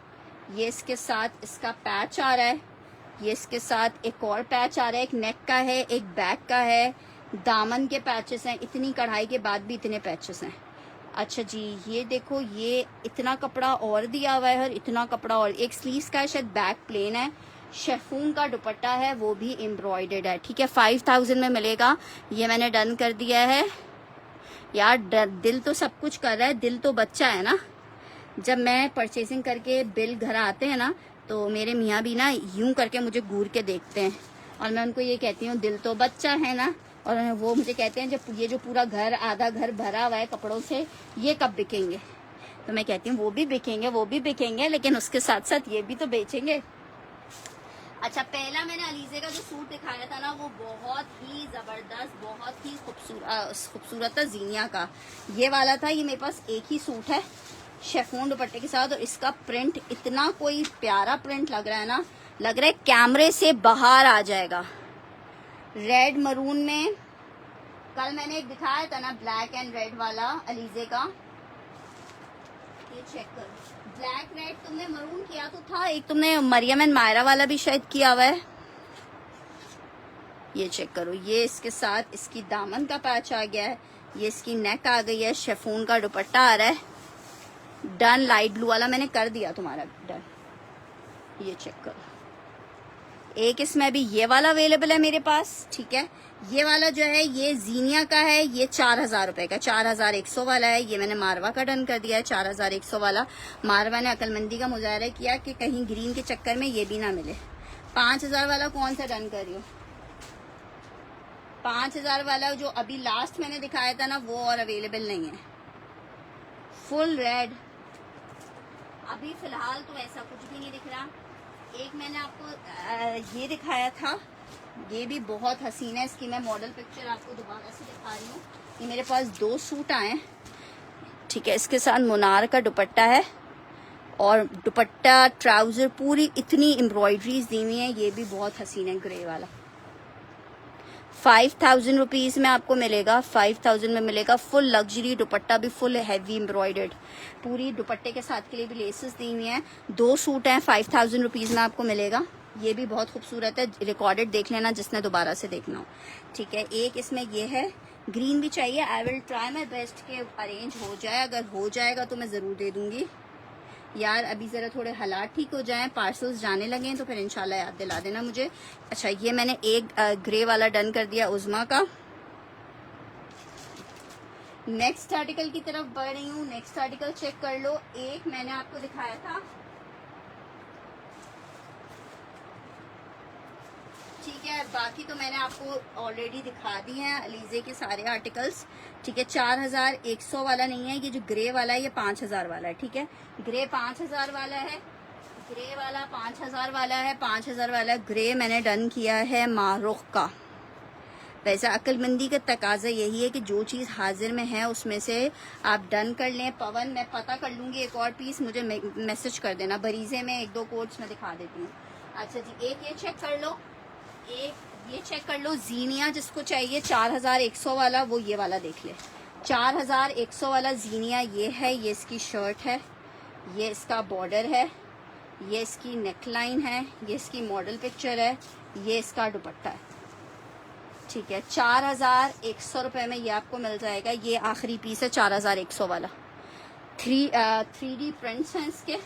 B: ये इसके साथ इसका पैच आ रहा है, ये इसके साथ एक और पैच आ रहा है, एक नेक का है एक बैक का है, दामन के पैचेस हैं। इतनी कढ़ाई के बाद भी इतने पैचेस हैं। अच्छा जी ये देखो, ये इतना कपड़ा और दिया हुआ है और इतना कपड़ा और, एक स्लीव्स का है, शायद बैक प्लेन है, शेफून का दुपट्टा है, वो भी एम्ब्रॉयडर्ड है, ठीक है। 5000 में मिलेगा, ये मैंने डन कर दिया है। यार दिल तो सब कुछ कर रहा है, दिल तो बच्चा है ना। जब मैं परचेसिंग करके बिल घर आते हैं ना तो मेरे मियाँ भी ना यूं करके मुझे घूर के देखते हैं और मैं उनको ये कहती हूँ दिल तो बच्चा है ना, और वो मुझे कहते हैं जब ये जो पूरा घर आधा घर भरा हुआ है कपड़ों से, ये कब बिकेंगे। तो मैं कहती हूँ वो भी बिकेंगे, वो भी बिकेंगे, लेकिन उसके साथ साथ ये भी तो बेचेंगे। अच्छा पहला मैंने अलीजे का जो सूट दिखाया था ना वो बहुत ही जबरदस्त, बहुत ही खूबसूरत था जीनिया का, ये वाला था। ये मेरे पास एक ही सूट है शेफून दुपट्टे के साथ, और इसका प्रिंट इतना कोई प्यारा प्रिंट लग रहा है ना, लग रहा है कैमरे से बाहर आ जाएगा। रेड मरून में कल मैंने एक दिखाया था ना ब्लैक एंड रेड वाला अलीजे का, ये चेक करो। ब्लैक रेड तुमने मरून किया तो था, एक तुमने मरियम एंड मायरा वाला भी शायद किया हुआ है। ये चेक करो, ये इसके साथ इसकी दामन का पैच आ गया है, ये इसकी नेक आ गई है, शेफून का दुपट्टा आ रहा है। डन लाइट ब्लू वाला मैंने कर दिया तुम्हारा डन। ये चेक करो, एक इसमें भी ये वाला अवेलेबल है मेरे पास, ठीक है। ये वाला जो है ये जीनिया का है, ये 4000 रुपए का, 4100 वाला है। ये मैंने मारवा का डन कर दिया है, 4100 वाला। मारवा ने अक्लमंदी का मुजाहरा किया कि कहीं ग्रीन के चक्कर में ये भी ना मिले। 5000 वाला कौन सा डन कर रही हो? 5000 वाला जो अभी लास्ट मैंने दिखाया था ना वो और अवेलेबल नहीं है। फुल रेड अभी फिलहाल तो ऐसा कुछ भी नहीं दिख रहा। एक मैंने आपको ये दिखाया था ये भी बहुत हसीन है। इसकी मैं मॉडल पिक्चर आपको दोबारा से दिखा रही हूँ। ये मेरे पास 2 सूट आए हैं, ठीक है। इसके साथ मुनार का दुपट्टा है और दुपट्टा ट्राउजर पूरी इतनी एम्ब्रॉयडरीज दी हुई है। ये भी बहुत हसीन है, ग्रे वाला। 5000 रुपीज़ में आपको मिलेगा, 5000 में मिलेगा। फुल लग्जरी दुपट्टा भी फुल हैवी एम्ब्रॉयडर्ड, पूरी दुपट्टे के साथ के लिए भी लेसेस दी हुई हैं। 2 सूट हैं, 5000 रुपीज़ में आपको मिलेगा। ये भी बहुत खूबसूरत है, रिकॉर्डेड देख लेना जिसने दोबारा से देखना हो, ठीक है। एक इसमें ये है, ग्रीन भी चाहिए। I will try my best के अरेंज हो जाए। अगर हो जाएगा तो मैं ज़रूर दे दूँगी यार। अभी ज़रा थोड़े हालात ठीक हो जाएं, पार्सल्स जाने लगे तो फिर इंशाल्लाह याद दिला देना मुझे। अच्छा, ये मैंने एक ग्रे वाला डन कर दिया उज़मा का। नेक्स्ट आर्टिकल की तरफ बढ़ रही हूँ। नेक्स्ट आर्टिकल चेक कर लो। एक मैंने आपको दिखाया था, ठीक है। बाकी तो मैंने आपको ऑलरेडी दिखा दी हैं अलीज़े के सारे आर्टिकल्स, ठीक है। 4100 वाला नहीं है, ये जो ग्रे वाला है ये 5000 वाला है, ठीक है। ग्रे 5000 वाला है, ग्रे वाला 5000 वाला है, 5000 वाला ग्रे मैंने डन किया है मारुख का। वैसे अक्लमंदी का तकाजा यही है कि जो चीज़ हाजिर में है उसमें से आप डन कर लें। पवन, मैं पता कर लूँगी एक और पीस, मुझे मैसेज कर देना। बरीजे में 1-2 कोड्स मैं दिखा देती हूँ। अच्छा जी, एक ये चेक कर लो, एक ये चेक कर लो। जीनिया जिसको चाहिए 4100 वाला, वो ये वाला देख ले। 4100 वाला जीनिया ये है। ये इसकी शर्ट है, ये इसका बॉर्डर है, ये इसकी नेकलाइन है, ये इसकी मॉडल पिक्चर है, ये इसका दुपट्टा है, ठीक है। 4100 रुपये में ये आपको मिल जाएगा। ये आखिरी पीस है 4100 वाला। 3D प्रिंट्स हैं इसके।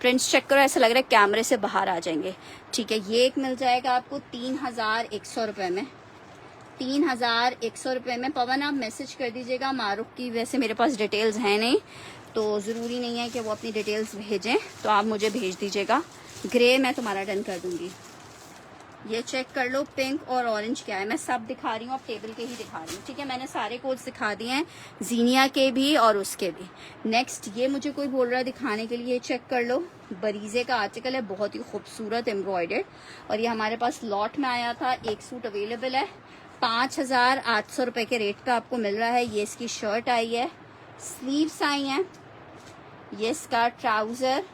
B: प्रिंट्स चेक करो, ऐसा लग रहा है कैमरे से बाहर आ जाएंगे, ठीक है। ये एक मिल जाएगा आपको 3100 रुपये में। 3100 रुपये में। पवन आप मैसेज कर दीजिएगा मारुख की। वैसे मेरे पास डिटेल्स हैं नहीं, तो ज़रूरी नहीं है कि वो अपनी डिटेल्स भेजें, तो आप मुझे भेज दीजिएगा। ग्रे मैं तुम्हारा डन कर दूंगी। ये चेक कर लो, पिंक और ऑरेंज क्या है। मैं सब दिखा रही हूँ, अब टेबल के ही दिखा रही हूँ, ठीक है। मैंने सारे कोड्स दिखा दिए हैं, जीनिया के भी और उसके भी। नेक्स्ट ये मुझे कोई बोल रहा है दिखाने के लिए, चेक कर लो। बरीजे का आर्टिकल है, बहुत ही खूबसूरत एम्ब्रॉयडर्ड, और ये हमारे पास लॉट में आया था। एक सूट अवेलेबल है, 5800 रुपये के रेट पे आपको मिल रहा है। ये इसकी शर्ट आई है, स्लीव्स आई हैं, ये इसका ट्राउज़र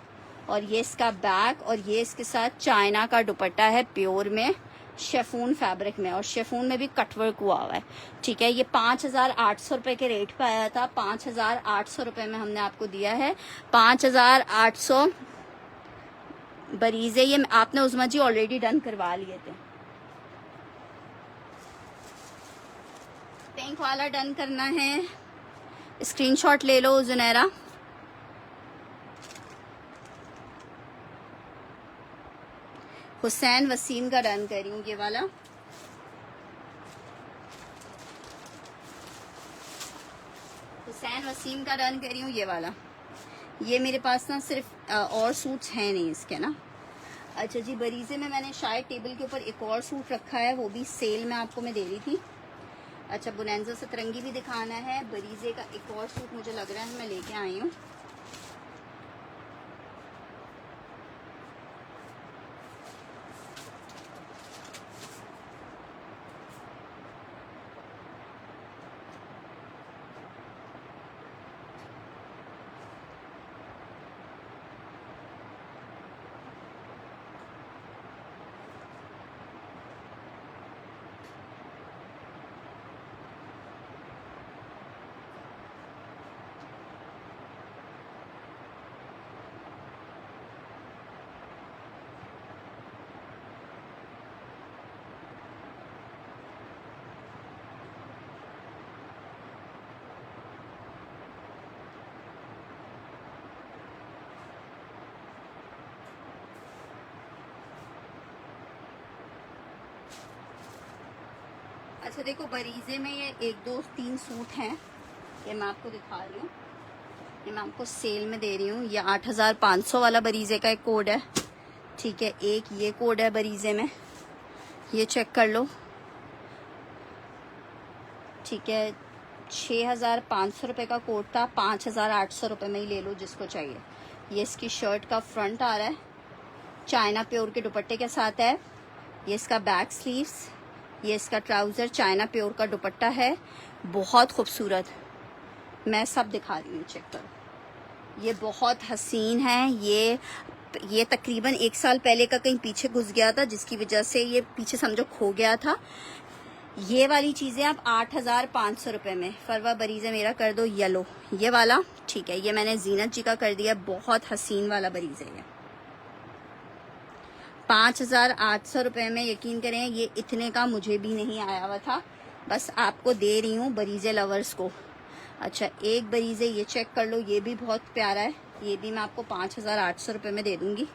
B: और ये इसका बैक, और ये इसके साथ चाइना का दुपट्टा है प्योर में, शेफून फैब्रिक में, और शेफून में भी कटवर्क हुआ हुआ है, ठीक है। ये 5800 रुपये के रेट पे आया था। 5800 रुपये में हमने आपको दिया है। 5800 बरीजे। ये आपने उज़मा जी ऑलरेडी डन करवा लिए थे। पिंक वाला डन करना है, स्क्रीनशॉट ले लो जुनैरा। हुसैन वसीम का डन कर रही हूँ, ये वाला। हुसैन वसीम का डन कर रही हूँ, ये वाला। ये मेरे पास ना सिर्फ और सूट्स हैं नहीं इसके ना। अच्छा जी, बरीजे में मैंने शायद टेबल के ऊपर एक और सूट रखा है, वो भी सेल में आपको मैं दे रही थी। अच्छा, बुनैंजा सतरंगी भी दिखाना है। बरीजे का एक और सूट मुझे लग रहा है मैं लेके आई हूँ। अच्छा देखो, बरीजे में ये 1-2-3 सूट हैं, ये मैं आपको दिखा रही हूँ। ये मैं आपको सेल में दे रही हूँ। ये 8500 वाला बरीजे का एक कोड है, ठीक है। एक ये कोड है बरीजे में, ये चेक कर लो, ठीक है। 6500 रुपये का कोड था, 5800 रुपये में ही ले लो जिसको चाहिए। ये इसकी शर्ट का फ्रंट आ रहा है, चाइना प्योर के दुपट्टे के साथ है। ये इसका बैक स्लीव्स, ये इसका ट्राउज़र, चाइना प्योर का दुपट्टा है, बहुत खूबसूरत। मैं सब दिखा रही हूँ, चेक करो। ये बहुत हसीन है। ये तकरीबन 1 साल पहले का कहीं पीछे घुस गया था, जिसकी वजह से ये पीछे समझो खो गया था। ये वाली चीज़ें आप 8,500 रुपये में। फरवा बरीज़े मेरा कर दो येलो, ये वाला ठीक है। ये मैंने जीनत जी का कर दिया, बहुत हसीन वाला बरीज़ है ये। 5,800 रुपये में। यकीन करें ये इतने का मुझे भी नहीं आया हुआ था, बस आपको दे रही हूँ बरीज़े लवर्स को। अच्छा, एक बरीज़े ये चेक कर लो, ये भी बहुत प्यारा है। ये भी मैं आपको 5,800 रुपये में दे दूँगी।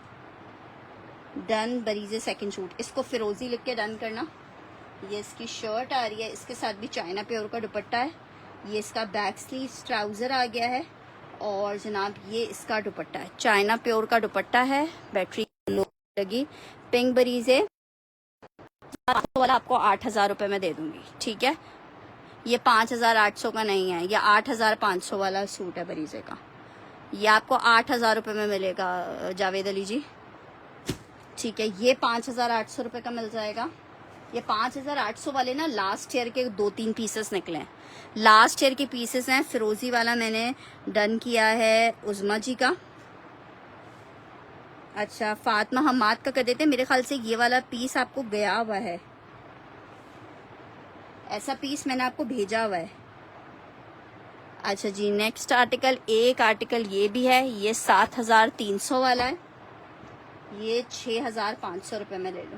B: डन बरीज़े सेकंड सूट, इसको फिरोज़ी लिख के डन करना। ये इसकी शर्ट आ रही है, इसके साथ भी चाइना प्योर का दुपट्टा है। ये इसका बैक स्लीव ट्राउज़र आ गया है, और जनाब ये इसका दुपट्टा है, चाइना प्योर का दुपट्टा है। बैटरी लो लगी। पिंक बरीज़े वाला आपको 8,000 रुपये में दे दूँगी, ठीक है। ये 5,800 का नहीं है, ये 8,500 वाला सूट है बरीज़े का। ये आपको 8,000 रुपये में मिलेगा जावेद अली जी, ठीक है। ये 5,800 रुपये का मिल जाएगा। ये 5,800 वाले ना लास्ट ईयर के 2-3 पीसेस निकले हैं, लास्ट ईयर के पीसेस हैं। फिरोजी वाला मैंने डन किया है उज़मा जी का। अच्छा, फातिमा हमाद का कर देते हैं। मेरे ख्याल से ये वाला पीस आपको गया हुआ है, ऐसा पीस मैंने आपको भेजा हुआ है। अच्छा जी, नेक्स्ट आर्टिकल, एक आर्टिकल ये भी है। ये 7,300 वाला है, ये 6,500 रुपये में ले लो।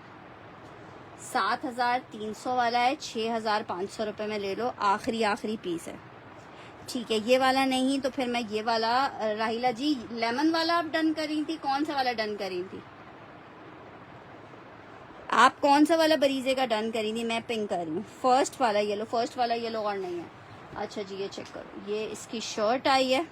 B: 7,300 वाला है, 6,500 रुपये में ले लो। आखिरी पीस है, ठीक है। ये वाला नहीं तो फिर मैं ये वाला, राहिला जी लेमन वाला आप डन करी थी, कौन सा वाला डन करी थी आप? कौन सा वाला बरीज़े का डन करी थी? मैं पिंक कर रही हूँ। फर्स्ट वाला येलो, फर्स्ट वाला येलो और नहीं है। अच्छा जी, ये चेक करो, ये इसकी शर्ट आई है,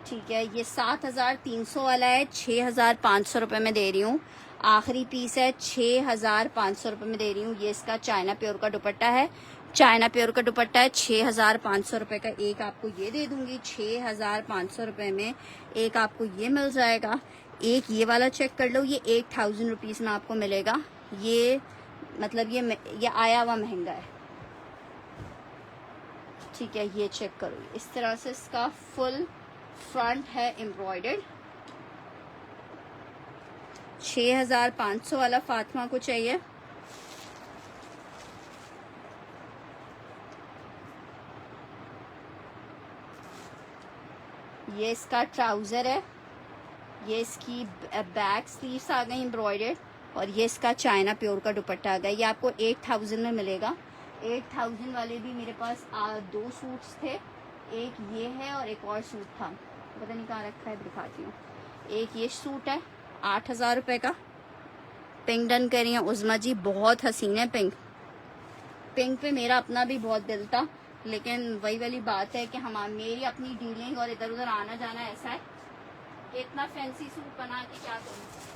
B: ठीक है। ये 7,300 वाला है, 6,500 रुपये में दे रही हूँ। आखिरी पीस है, 6,500 रुपये में दे रही हूँ। ये इसका चाइना प्योर का दुपट्टा है, चाइना प्योर का दुपट्टा है। 6,500 रुपये का एक आपको ये दे दूंगी, 6,500 रुपये में एक आपको ये मिल जाएगा। एक ये वाला चेक कर लो, ये 8,000 रुपीज़ में आपको मिलेगा। ये मतलब ये आया हुआ महंगा है, ठीक है। ये चेक करो, इस तरह से इसका फुल फ्रंट है एम्ब्रॉयडर्ड। 6,500 वाला फातिमा को चाहिए। ये इसका ट्राउज़र है, ये इसकी बैक स्लीव्स आ गई एम्ब्रॉयडर्ड, और ये इसका चाइना प्योर का दुपट्टा आ गया। ये आपको 8,000 में मिलेगा। 8,000 वाले भी मेरे पास 2 सूट्स थे, एक ये है और एक और सूट था, पता नहीं कहाँ रखा है, दिखाती हूँ। एक ये सूट है 8,000 रुपये का। पिंक डन करी है उज़मा जी, बहुत हसीन है पिंक। पिंक पे मेरा अपना भी बहुत दिल था, लेकिन वही वाली बात है कि मेरी अपनी डीलिंग और इधर उधर आना जाना ऐसा है कि इतना फैंसी सूट बना के क्या करूँ।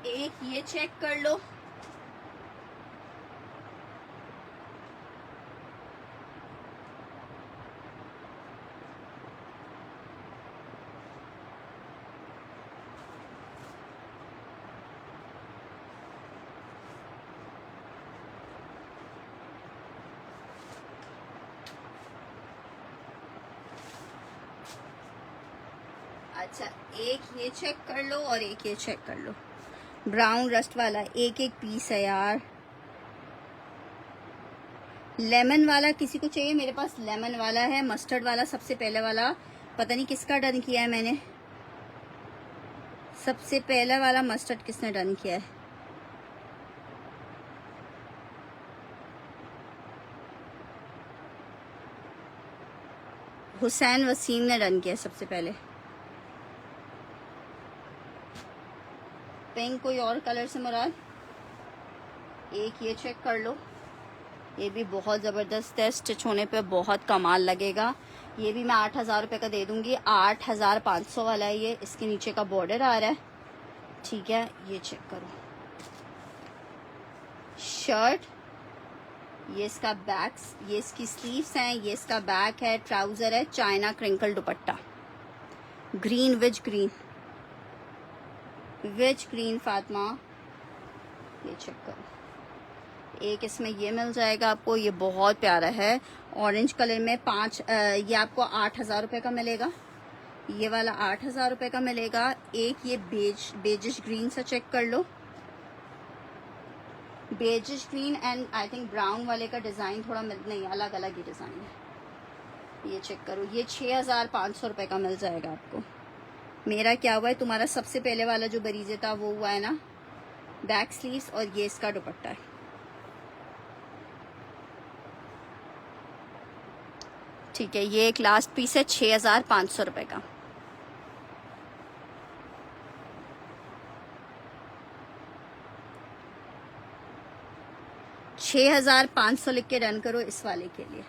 B: एक ये चेक कर लो, अच्छा एक ये चेक कर लो और एक ये चेक कर लो, ब्राउन रस्ट वाला एक पीस है यार। लेमन वाला किसी को चाहिए? मेरे पास लेमन वाला है, मस्टर्ड वाला सबसे पहले वाला पता नहीं किसका डन किया है मैंने। सबसे पहला वाला मस्टर्ड किसने डन किया है? हुसैन वसीम ने डन किया सबसे पहले। पिंक कोई और कलर से मुराद? एक ये चेक कर लो, ये भी बहुत ज़बरदस्त है, स्टिच होने पे बहुत कमाल लगेगा। ये भी मैं 8,000 रुपये का दे दूंगी। 8,500 वाला है ये, इसके नीचे का बॉर्डर आ रहा है, ठीक है। ये चेक करो, शर्ट ये इसका बैक, ये इसकी स्लीव्स हैं, ये इसका बैक है, ट्राउजर है, चाइना क्रिंकल दुपट्टा, ग्रीन विच ग्रीन फातिमा, ये चेक करो। एक इसमें ये मिल जाएगा आपको, ये बहुत प्यारा है ऑरेंज कलर में। ये आपको 8,000 रुपये का मिलेगा। ये वाला 8,000 रुपये का मिलेगा। एक ये बेजिश ग्रीन सा चेक कर लो, beigeish green and I think brown वाले का डिज़ाइन थोड़ा नहीं, अलग अलग ही डिज़ाइन है। ये चेक करो, ये 6,500 रुपये का मिल जाएगा आपको। मेरा क्या हुआ है, तुम्हारा सबसे पहले वाला जो बरीजे था वो हुआ है ना, बैक स्लीव्स, और ये इसका दुपट्टा है। ठीक है, ये एक लास्ट पीस है 6,500 रुपये का। $6,500 लिख के डन करो इस वाले के लिए।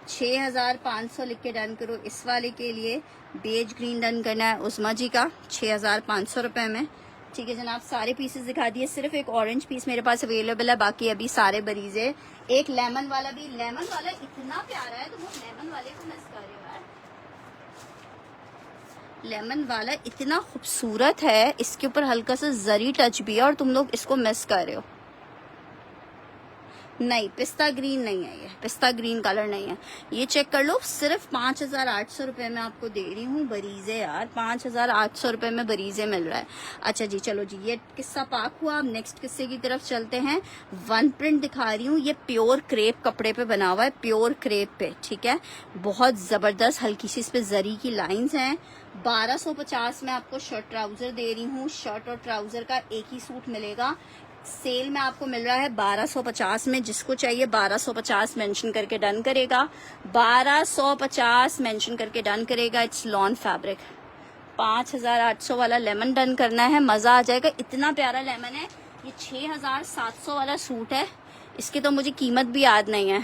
B: 6,500 लिख के डन करो इस वाले के लिए। बेज ग्रीन डन करना है उस्मा जी का 6,500 रुपये में। ठीक है जनाब, सारे पीसेस दिखा दिए, सिर्फ एक ऑरेंज पीस मेरे पास अवेलेबल है, बाकी अभी सारे बरीजे। एक लेमन वाला भी, लेमन वाला इतना प्यारा है, तो वो लेमन वाले को मिस कर रहे हो यार। लेमन वाला इतना खूबसूरत है, इसके ऊपर हल्का सा जरी टच भी है और तुम लोग इसको मिस कर रहे हो। नहीं, पिस्ता ग्रीन नहीं है, ये पिस्ता ग्रीन कलर नहीं है। ये चेक कर लो, सिर्फ 5,800 रुपये में आपको दे रही हूँ बरीजे यार। 5,800 रुपये में बरीजे मिल रहा है। अच्छा जी, चलो जी, ये किस्सा पाक हुआ। अब नेक्स्ट किस्से की तरफ चलते हैं। वन प्रिंट दिखा रही हूँ, ये प्योर क्रेप कपड़े पे बना हुआ है, प्योर क्रेप पे। ठीक है, बहुत जबरदस्त, हल्की सी इस पे जरी की लाइन्स हैं। 1250 में आपको शर्ट ट्राउजर दे रही हूँ। शर्ट और ट्राउजर का एक ही सूट मिलेगा। सेल में आपको मिल रहा है 1250 में। जिसको चाहिए 1250 मेंशन करके डन करेगा। 1250 मेंशन करके डन करेगा। It's lawn fabric. 5,800 वाला लेमन डन करना है, मजा आ जाएगा। इतना प्यारा लेमन है। ये 6,700 वाला सूट है, इसकी तो मुझे कीमत भी याद नहीं है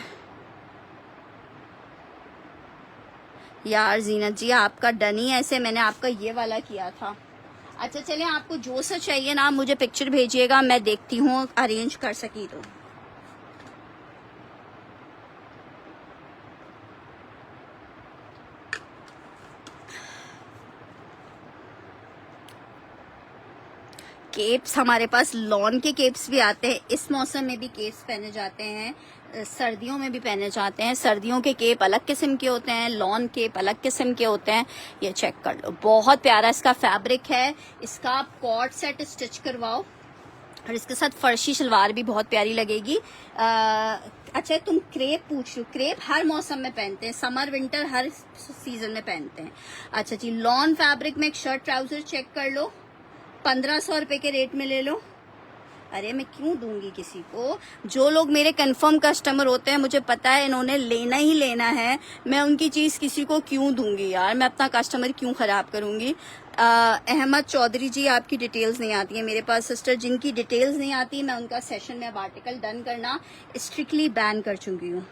B: यार। जीनत जी आपका डन ही ऐसे, मैंने आपका ये वाला किया था। अच्छा चलिए, आपको जो सा चाहिए ना मुझे पिक्चर भेजिएगा, मैं देखती हूँ अरेंज कर सकी तो। केप्स हमारे पास लॉन के केप्स भी आते हैं। इस मौसम में भी केप्स पहने जाते हैं, सर्दियों में भी पहने जाते हैं। सर्दियों के केप अलग किस्म के होते हैं, लॉन केप अलग किस्म के होते हैं। ये चेक कर लो, बहुत प्यारा इसका फैब्रिक है। इसका आप कॉर्ड सेट स्टिच करवाओ और इसके साथ फर्शी शलवार भी बहुत प्यारी लगेगी। अच्छा तुम क्रेप पूछ लो, क्रेप हर मौसम में पहनते हैं, समर विंटर हर सीजन में पहनते हैं। अच्छा जी, लॉन फैब्रिक में एक शर्ट ट्राउजर चेक कर लो, 1,500 रुपए के रेट में ले लो। अरे मैं क्यों दूंगी किसी को, जो लोग मेरे कंफर्म कस्टमर होते हैं, मुझे पता है इन्होंने लेना ही लेना है, मैं उनकी चीज किसी को क्यों दूंगी यार, मैं अपना कस्टमर क्यों खराब करूंगी। अहमद चौधरी जी, आपकी डिटेल्स नहीं आती है मेरे पास सिस्टर, जिनकी डिटेल्स नहीं आती मैं उनका सेशन में अब आर्टिकल डन करना स्ट्रिक्टली बैन कर चुकी हूँ।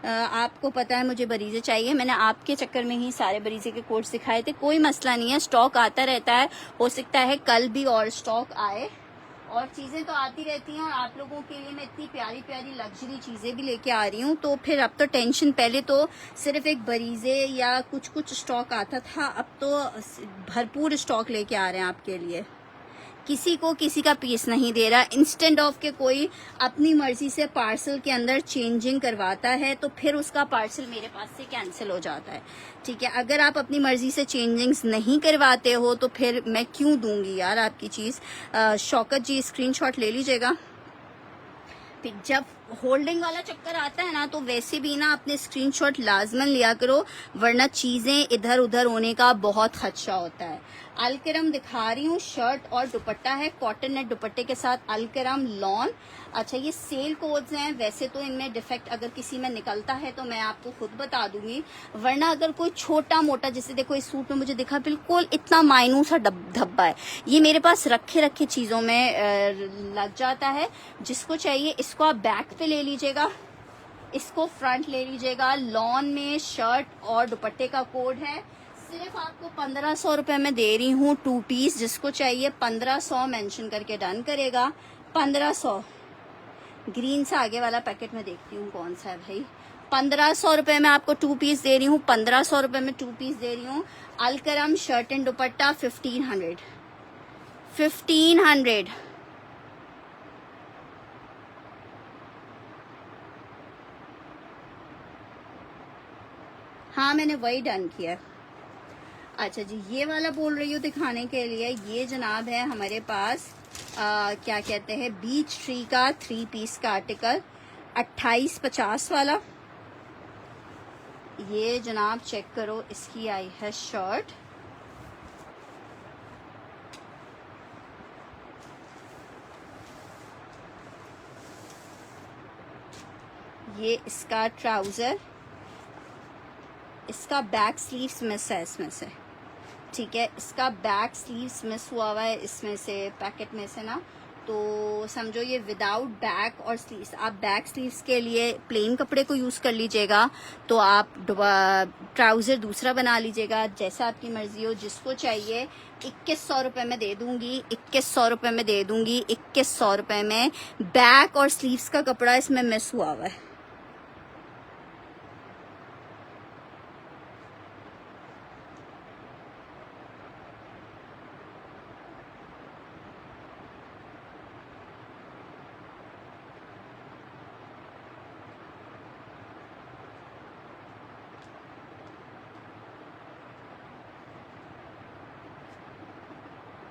B: आपको पता है मुझे बरीजे चाहिए, मैंने आपके चक्कर में ही सारे बरीजे के कोड्स दिखाए थे। कोई मसला नहीं है, स्टॉक आता रहता है, हो सकता है कल भी और स्टॉक आए, और चीजें तो आती रहती हैं। और आप लोगों के लिए मैं इतनी प्यारी प्यारी लग्जरी चीजें भी लेके आ रही हूँ, तो फिर अब तो टेंशन, पहले तो सिर्फ एक बरीजे या कुछ कुछ स्टॉक आता था, अब तो भरपूर स्टॉक लेके आ रहे हैं आपके लिए। किसी को किसी का पीस नहीं दे रहा। इंस्टेंट ऑफ के कोई अपनी मर्जी से पार्सल के अंदर चेंजिंग करवाता है तो फिर उसका पार्सल मेरे पास से कैंसिल हो जाता है। ठीक है, अगर आप अपनी मर्जी से चेंजिंग्स नहीं करवाते हो तो फिर मैं क्यों दूंगी यार आपकी चीज। शौकत जी स्क्रीनशॉट ले लीजिएगा। फिर जब होल्डिंग वाला चक्कर आता है ना, तो वैसे भी ना अपने स्क्रीनशॉट लाजमन लिया करो, वरना चीजें इधर उधर होने का बहुत खदशा होता है। अलकरम दिखा रही हूँ, शर्ट और दुपट्टा है, कॉटन नेट दुपट्टे के साथ अलकरम लॉन। अच्छा ये सेल कोड्स हैं, वैसे तो इनमें डिफेक्ट अगर किसी में निकलता है तो मैं आपको खुद बता दूंगी, वरना अगर कोई छोटा मोटा, जैसे देखो इस सूट में मुझे दिखा बिल्कुल इतना माइनूट सा धब्बा है, ये मेरे पास रखे रखे चीजों में लग जाता है। जिसको चाहिए इसको आप बैक पे ले लीजिएगा, इसको फ्रंट ले लीजिएगा। लॉन में शर्ट और दुपट्टे का कोड है, सिर्फ आपको 1,500 रुपए में दे रही हूँ 2 पीस। जिसको चाहिए 1,500 मेंशन करके डन करेगा। 1,500 ग्रीन से आगे वाला पैकेट में देखती हूँ कौन सा है भाई। 1500 रुपए में आपको 2 पीस दे रही हूँ, 1500 रुपए में 2 पीस दे रही हूँ। अलकरम शर्ट एंड दुपट्टा 1500। हाँ मैंने वही डन किया। अच्छा जी, ये वाला बोल रही हूँ दिखाने के लिए। ये जनाब है हमारे पास क्या कहते हैं, बीच ट्री का 3 पीस का आर्टिकल 2850 वाला। ये जनाब चेक करो, इसकी आई है शर्ट। ये इसका ट्राउजर, इसका बैक स्लीव्स मिस है इसमें से, ठीक है। इसका बैक स्लीव्स मिस हुआ है इसमें से, पैकेट में से ना, तो समझो ये विदाउट बैक और स्लीव्स। आप बैक स्लीव्स के लिए प्लेन कपड़े को यूज कर लीजिएगा, तो आप ट्राउजर दूसरा बना लीजिएगा, जैसा आपकी मर्जी हो। जिसको चाहिए 2100 रुपए में दे दूंगी, 2100 रुपए में दे दूंगी, 2100 रुपए में। बैक और स्लीव्स का कपड़ा इसमें मिस हुआ है।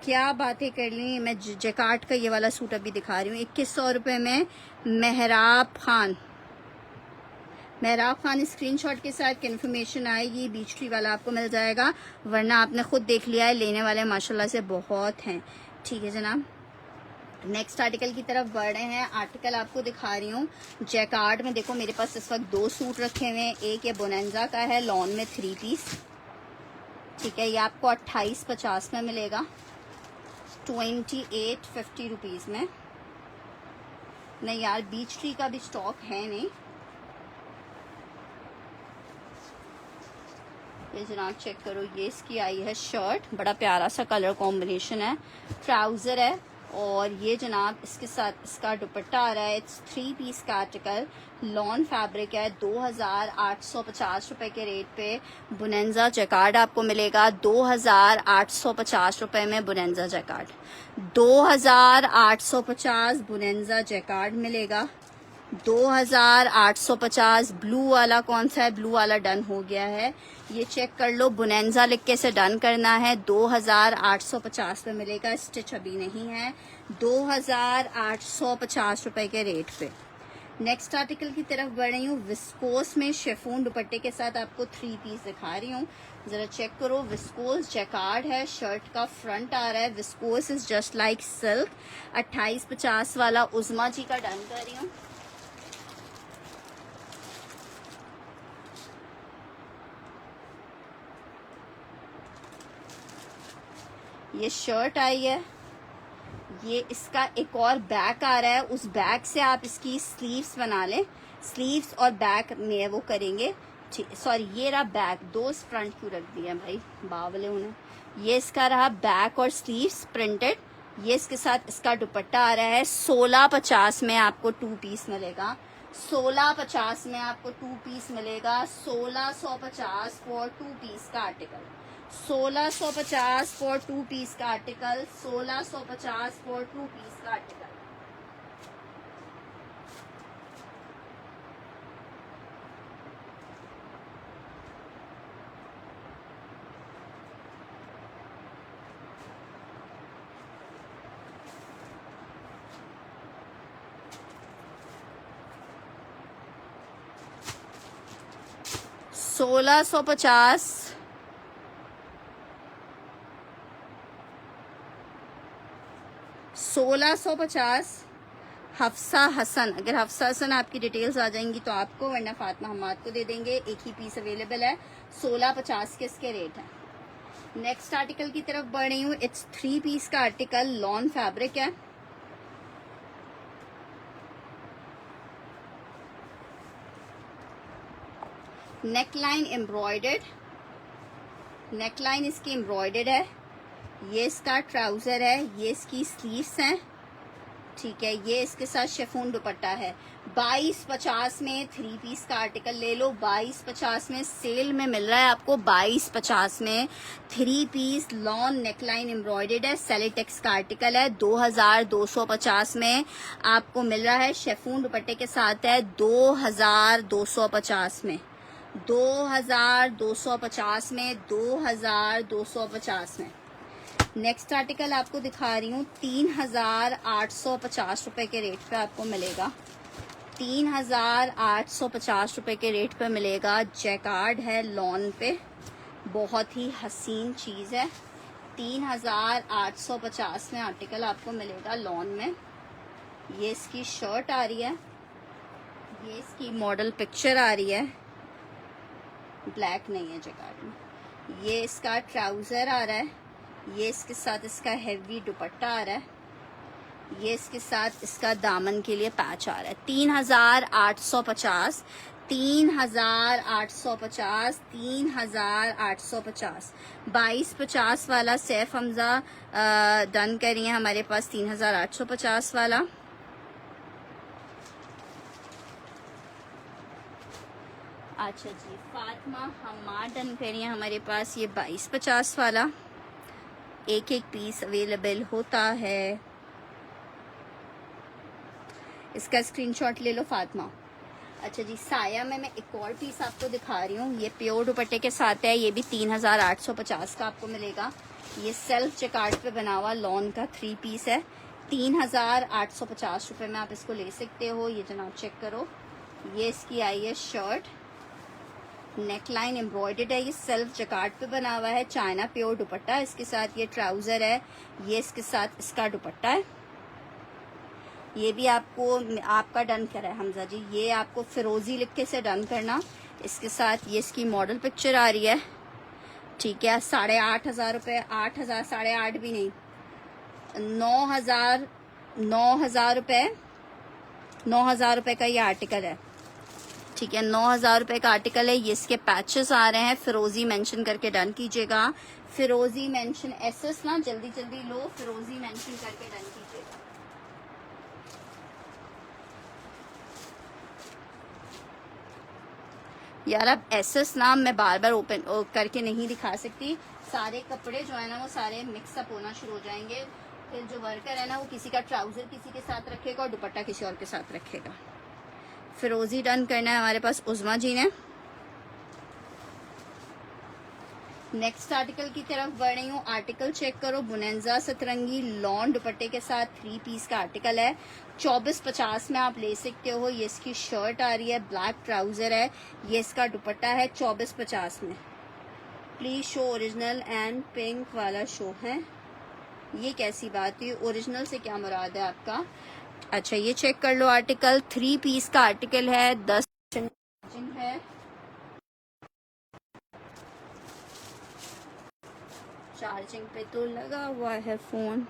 B: क्या बातें कर ली। मैं जैकार्ड का ये वाला सूट अभी दिखा रही हूँ 2100 रुपए में। मेहराब खान स्क्रीनशॉट के साथ कंफर्मेशन आएगी। बीच ट्री वाला आपको मिल जाएगा, वरना आपने खुद देख लिया है, लेने वाले माशाल्लाह से बहुत हैं। ठीक है जनाब, नेक्स्ट आर्टिकल की तरफ बढ़ रहे हैं। आर्टिकल आपको दिखा रही हूँ जैकार्ड में। देखो मेरे पास इस वक्त 2 सूट रखे हुए हैं। एक ये बोनेंजा का है लॉन में 3 पीस, ठीक है। ये आपको 2850 में मिलेगा, 2850 रुपीज में। नहीं यार, बीच ट्री का भी स्टॉक है नहीं। ये जनाब चेक करो, ये इसकी आई है शर्ट, बड़ा प्यारा सा कलर कॉम्बिनेशन है। ट्राउजर है, और ये जनाब इसके साथ इसका दुपट्टा आ रहा है। इट्स 3 पीस का आर्टिकल, लॉन फैब्रिक है। 2850 रुपए के रेट पे बुनेंजा जैकार्ड आपको मिलेगा। 2850 रुपए में बुनेंजा जैकार्ड, 2850 बुनेंजा जैकार्ड मिलेगा। 2850। ब्लू वाला कौन सा है? ब्लू वाला डन हो गया है, ये चेक कर लो। बुनेंजा लिख के से डन करना है। 2850 में मिलेगा, स्टिच अभी नहीं है। 2850 रुपए के रेट पे। नेक्स्ट आर्टिकल की तरफ बढ़ रही हूँ। विस्कोस में शिफॉन दुपट्टे के साथ आपको 3 पीस दिखा रही हूँ, जरा चेक करो। विस्कोस जैकार्ड है, शर्ट का फ्रंट आ रहा है। Viscose is just like silk. 2850 वाला उज़मा जी का डन कर रही हूँ। ये शर्ट आई है, ये इसका एक और बैक आ रहा है। उस बैक से आप इसकी स्लीव्स बना लें, स्लीव्स और बैक में वो करेंगे। सॉरी, ये रहा बैक, 2 फ्रंट क्यों रख दिया भाई बावले उन्हें। ये इसका रहा बैक और स्लीव्स प्रिंटेड। ये इसके साथ इसका दुपट्टा आ रहा है। 1650 में आपको 2 पीस मिलेगा। 1650 में आपको 2 पीस मिलेगा। 1650 फॉर 2 पीस का आर्टिकल। 1650 फॉर 2 पीस का आर्टिकल। 1650 फॉर 2 पीस का आर्टिकल। सोलह सौ पचास, 1650। हफ्सा हसन, अगर हफ्सा हसन आपकी डिटेल्स आ जाएंगी तो आपको, वरना फातिमा हमाद को दे देंगे। एक ही पीस अवेलेबल है। 1650 के इसके रेट है। नेक्स्ट आर्टिकल की तरफ बढ़ रही हूँ। इट्स 3 पीस का आर्टिकल, लॉन फैब्रिक है। नेकलाइन एम्ब्रॉयडर्ड, नेकलाइन इसकी एम्ब्रॉयडर्ड है। ये इसका ट्राउजर है, ये इसकी स्लीव्स हैं, ठीक है, ये इसके साथ शेफून दुपट्टा है। 2250 में 3 पीस का आर्टिकल ले लो। 2250 में सेल में मिल रहा है आपको। 2250 में 3 पीस लॉन नेकलाइन एम्ब्रॉयडर्ड है, सेलिटेक्स का आर्टिकल है। 2250 में आपको मिल रहा है, शेफून दुपट्टे के साथ है। 2250 में, 2250 में, 2250 में। नेक्स्ट आर्टिकल आपको दिखा रही हूँ 3850 रुपए के रेट पे आपको मिलेगा। 3850 रुपए के रेट पे मिलेगा। जैकार्ड है लॉन पे, बहुत ही हसीन चीज है। 3850 में आर्टिकल आपको मिलेगा लॉन में। ये इसकी शर्ट आ रही है, ये इसकी मॉडल पिक्चर आ रही है, ब्लैक नहीं है जैकार्ड में। ये इसका ट्राउजर आ रहा है, ये इसके साथ इसका हेवी दुपट्टा आ रहा है, ये इसके साथ इसका दामन के लिए पैच आ रहा है। 3850, 3850, 3850। 2250 वाला सैफ हमजा डन करिए हमारे पास। 3850 वाला, अच्छा जी। फातिमा हमार डन करिए हमारे पास। ये 2250 वाला, एक एक पीस अवेलेबल होता है। इसका स्क्रीनशॉट ले लो फातिमा। अच्छा जी, साया में मैं एक और पीस आपको दिखा रही हूँ। ये प्योर दुपट्टे के साथ है, ये भी 3850 का आपको मिलेगा। ये सेल्फ जैकार्ड पे बना हुआ लॉन का 3 पीस है। 3850 रुपये में आप इसको ले सकते हो। ये जनाब चेक करो, ये इसकी आई है शर्ट, नेकलाइन एम्ब्रॉयडर्ड है, ये सेल्फ जैकार्ड पे बना हुआ है। चाइना प्योर दुपट्टा, इसके साथ ये ट्राउजर है, ये इसके साथ इसका दुपट्टा है। ये भी आपको आपका डन करा है हमजा जी, ये आपको फिरोजी लिख के से डन करना। इसके साथ ये इसकी मॉडल पिक्चर आ रही है, ठीक है। 8500 रुपये, 8000, 8.5 भी नहीं, 9000 रुपये, 9000 रुपये का ये आर्टिकल है, ठीक है। 9000 रुपये का आर्टिकल है। ये इसके पैचेस आ रहे हैं, फिरोजी मेंशन करके डन कीजिएगा। फिरोजी मेंशन एसएस ना जल्दी जल्दी लो, फिरोजी मेंशन करके डन कीजिएगा। यार अब एसएस नाम मैं बार बार ओपन करके नहीं दिखा सकती। सारे कपड़े जो है ना वो सारे मिक्सअप होना शुरू हो जाएंगे। फिर जो वर्कर है ना वो किसी का ट्राउजर किसी के साथ रखेगा और दुपट्टा किसी और के साथ रखेगा। फिरोजी डन करना है हमारे पास उज़मा जी ने। नेक्स्ट आर्टिकल की तरफ बढ़ रही हूँ। आर्टिकल चेक करो, बुनेंजा सतरंगी लॉन दुपट्टे के साथ 3 पीस का आर्टिकल है। 2450 में आप ले सकते हो। ये इसकी शर्ट आ रही है, ब्लैक ट्राउजर है, ये इसका दुपट्टा है। 2450 में। Please show original and pink वाला शो है। ये कैसी बात हुई, ओरिजिनल से क्या मुराद है आपका? अच्छा ये चेक कर लो, आर्टिकल 3 पीस का आर्टिकल है, 10 है। चार्जिंग पे तो लगा हुआ है फोन।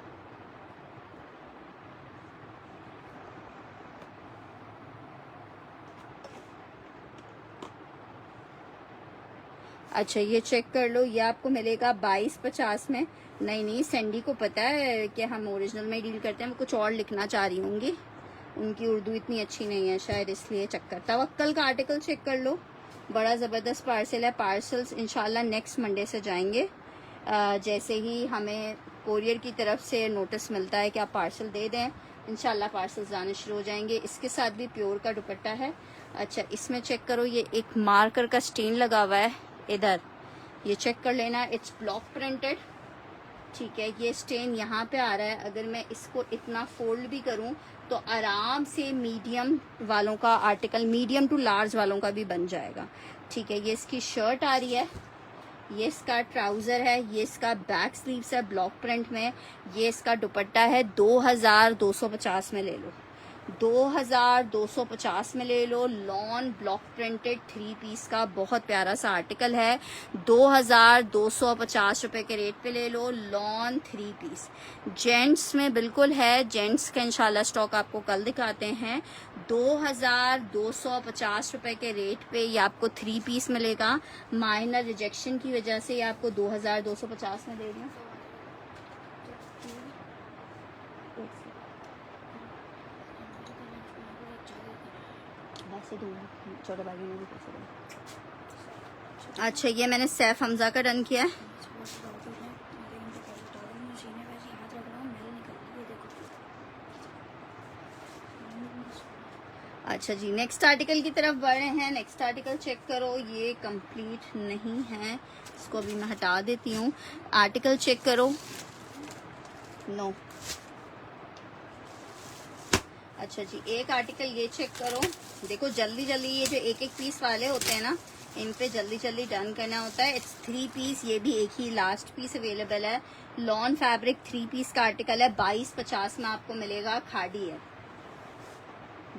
B: अच्छा ये चेक कर लो, ये आपको मिलेगा 2250 में। नहीं सैंडी को पता है कि हम ओरिजिनल में डील करते हैं, वो कुछ और लिखना चाह रही होंगी, उनकी उर्दू इतनी अच्छी नहीं है शायद, इसलिए चक्कर। तवक्कल का आर्टिकल चेक कर लो, बड़ा ज़बरदस्त पार्सल है। पार्सल्स इंशाल्लाह नेक्स्ट मंडे से जाएंगे। जैसे ही हमें कोरियर की तरफ से नोटिस मिलता है कि आप पार्सल दे दें, इंशाल्लाह पार्सल्स आने शुरू हो जाएंगे। इसके साथ भी प्योर का दुपट्टा है। अच्छा इसमें चेक करो, ये एक मार्कर का स्टेन लगा हुआ है इधर, ये चेक कर लेना, इट्स ब्लॉक प्रिंटेड, ठीक है। ये स्टेन यहाँ पे आ रहा है। अगर मैं इसको इतना फोल्ड भी करूँ तो आराम से मीडियम वालों का आर्टिकल, मीडियम टू लार्ज वालों का भी बन जाएगा, ठीक है। ये इसकी शर्ट आ रही है, ये इसका ट्राउजर है, ये इसका बैक स्लीव्स है ब्लॉक प्रिंट में, ये इसका दुपट्टा है। 2250 में ले लो, 2250 में ले लो। लॉन ब्लॉक प्रिंटेड 3 पीस का बहुत प्यारा सा आर्टिकल है। 2250 रुपए के रेट पे ले लो, लॉन 3 पीस। जेंट्स में बिल्कुल है, जेंट्स का इंशाल्लाह स्टॉक आपको कल दिखाते हैं। 2250 रुपए के रेट पे ये आपको 3 पीस मिलेगा। माइनर रिजेक्शन की वजह से ये आपको 2250 में दे रही हूँ। से दूंगा, छोटे बागी में भी कैसे दूंगा। अच्छा ये मैंने सैफ हमजा का डन किया है। अच्छा जी नेक्स्ट आर्टिकल की तरफ बढ़ रहे हैं। नेक्स्ट आर्टिकल चेक करो, ये कंप्लीट नहीं है, इसको भी मैं हटा देती हूँ। आर्टिकल चेक करो, नो। अच्छा जी एक आर्टिकल ये चेक करो, देखो जल्दी जल्दी ये जो एक एक पीस वाले होते हैं ना, इन पे जल्दी जल्दी डन करना होता है। इट्स 3 पीस, ये भी एक ही लास्ट पीस अवेलेबल है। लॉन फैब्रिक 3 पीस का आर्टिकल है, 2250 में आपको मिलेगा, खाड़ी है।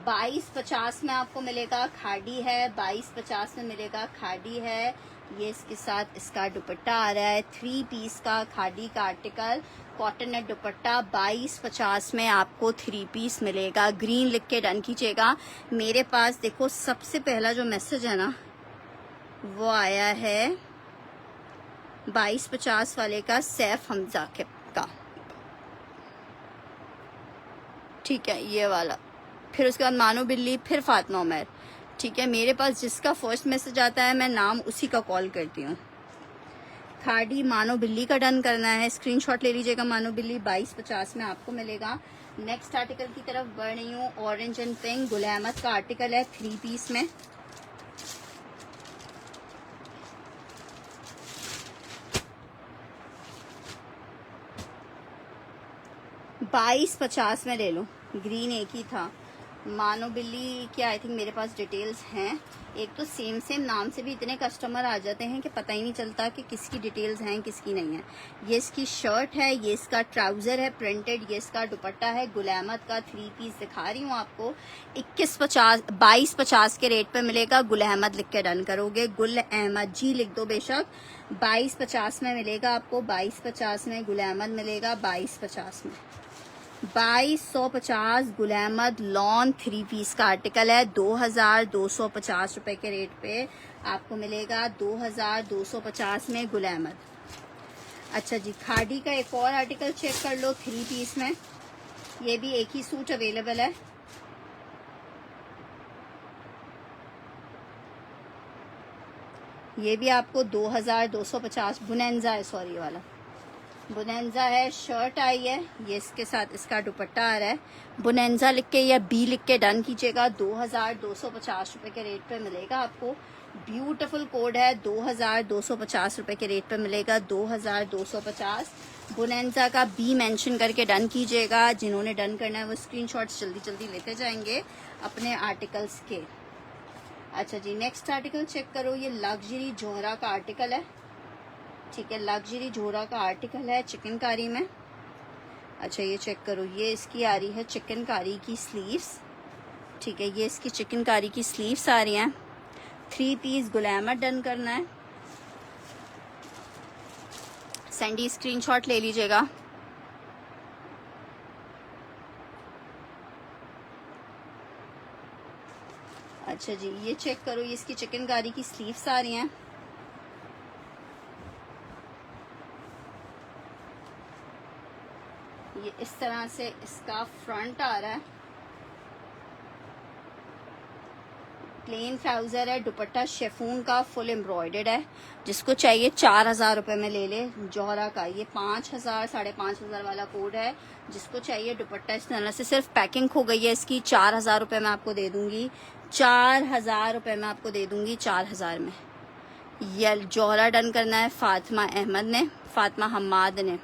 B: 2250 में आपको मिलेगा, खाड़ी है। 2250 में मिलेगा, खाड़ी है। ये इसके साथ इसका दुपट्टा आ रहा है, 3 पीस का खाड़ी का आर्टिकल, कॉटन नेट दुपट्टा। 2250 में आपको 3 पीस मिलेगा। ग्रीन लिख के डन कीजिएगा। मेरे पास देखो सबसे पहला जो मैसेज है ना वो आया है 2250 वाले का, सैफ हमजा का, ठीक है ये वाला। फिर उसके बाद मानो बिल्ली, फिर फातिमा उमर, ठीक है। मेरे पास जिसका फर्स्ट मैसेज आता है मैं नाम उसी का कॉल करती हूँ। खाड़ी मानो बिल्ली का डन करना है, स्क्रीनशॉट ले लीजिएगा। मानो बिल्ली 2250 में आपको मिलेगा। नेक्स्ट आर्टिकल की तरफ बढ़ रही हूँ। Orange and pink Gul Ahmed का आर्टिकल है, 3 पीस में। $22.50 में ले लो, ग्रीन एक ही था। मानो बिल्ली क्या, आई थिंक मेरे पास डिटेल्स हैं। एक तो सेम नाम से भी इतने कस्टमर आ जाते हैं कि पता ही नहीं चलता कि किसकी डिटेल्स हैं किसकी नहीं है। ये इसकी शर्ट है, ये इसका ट्राउजर है प्रिंटेड, ये इसका दुपट्टा है। गुल अहमद का 3 पीस दिखा रही हूँ आपको, 2250 के रेट पे मिलेगा। गुल अहमद लिख के डन करोगे, गुल अहमद जी लिख दो बेशक। 2250 में मिलेगा आपको, 2250 में गुल अहमद मिलेगा। 2250 में 2250 गुल अहमद लॉन 3 पीस का आर्टिकल है। 2250 रुपए के रेट पे आपको मिलेगा, 2250 में गुल अहमद। अच्छा जी खाड़ी का एक और आर्टिकल चेक कर लो, 3 पीस में। ये भी एक ही सूट अवेलेबल है। ये भी आपको 2250, बुनेंजा है, सॉरी ये वाला बुनेंजा है। शर्ट आई है, ये इसके साथ इसका दुपट्टा आ रहा है। बुनेंजा लिख के या बी लिख के डन कीजिएगा। 2250 रुपए के रेट पे मिलेगा आपको। ब्यूटीफुल कोड है, 2250 रुपए के रेट पे मिलेगा। 2250 बुनेंजा का बी मेंशन करके डन कीजिएगा। जिन्होंने डन करना है वो स्क्रीनशॉट्स जल्दी जल्दी लेते जाएंगे अपने आर्टिकल्स के। अच्छा जी नेक्स्ट आर्टिकल चेक करो, ये लग्जरी जोहरा का आर्टिकल है, ठीक है। लग्जरी जोहरा का आर्टिकल है चिकनकारी में। अच्छा ये चेक करो, ये इसकी आ रही है चिकनकारी की स्लीव्स, ठीक है। ये इसकी चिकनकारी की स्लीव्स आ रही हैं। 3 पीस गुल अहमद डन करना है। सैंडी स्क्रीनशॉट ले लीजिएगा। अच्छा जी ये चेक करो, ये इसकी चिकनकारी की स्लीव्स आ रही हैं। ये इस तरह से इसका फ्रंट आ रहा है, प्लेन ट्राउजर है। दुपट्टा शेफून का फुल एम्ब्रॉयडर्ड है। जिसको चाहिए 4000 रुपए में ले ले। जोहरा का ये 5000 5500 वाला कोड है। जिसको चाहिए दुपट्टा इस तरह से, सिर्फ पैकिंग हो गई है इसकी, 4000 रुपए में आपको दे दूंगी। 4000 रुपए में आपको दे दूंगी, 4000 में। ये जोहरा डन करना है फातिमा अहमद ने, फातिमा हम्माद ने।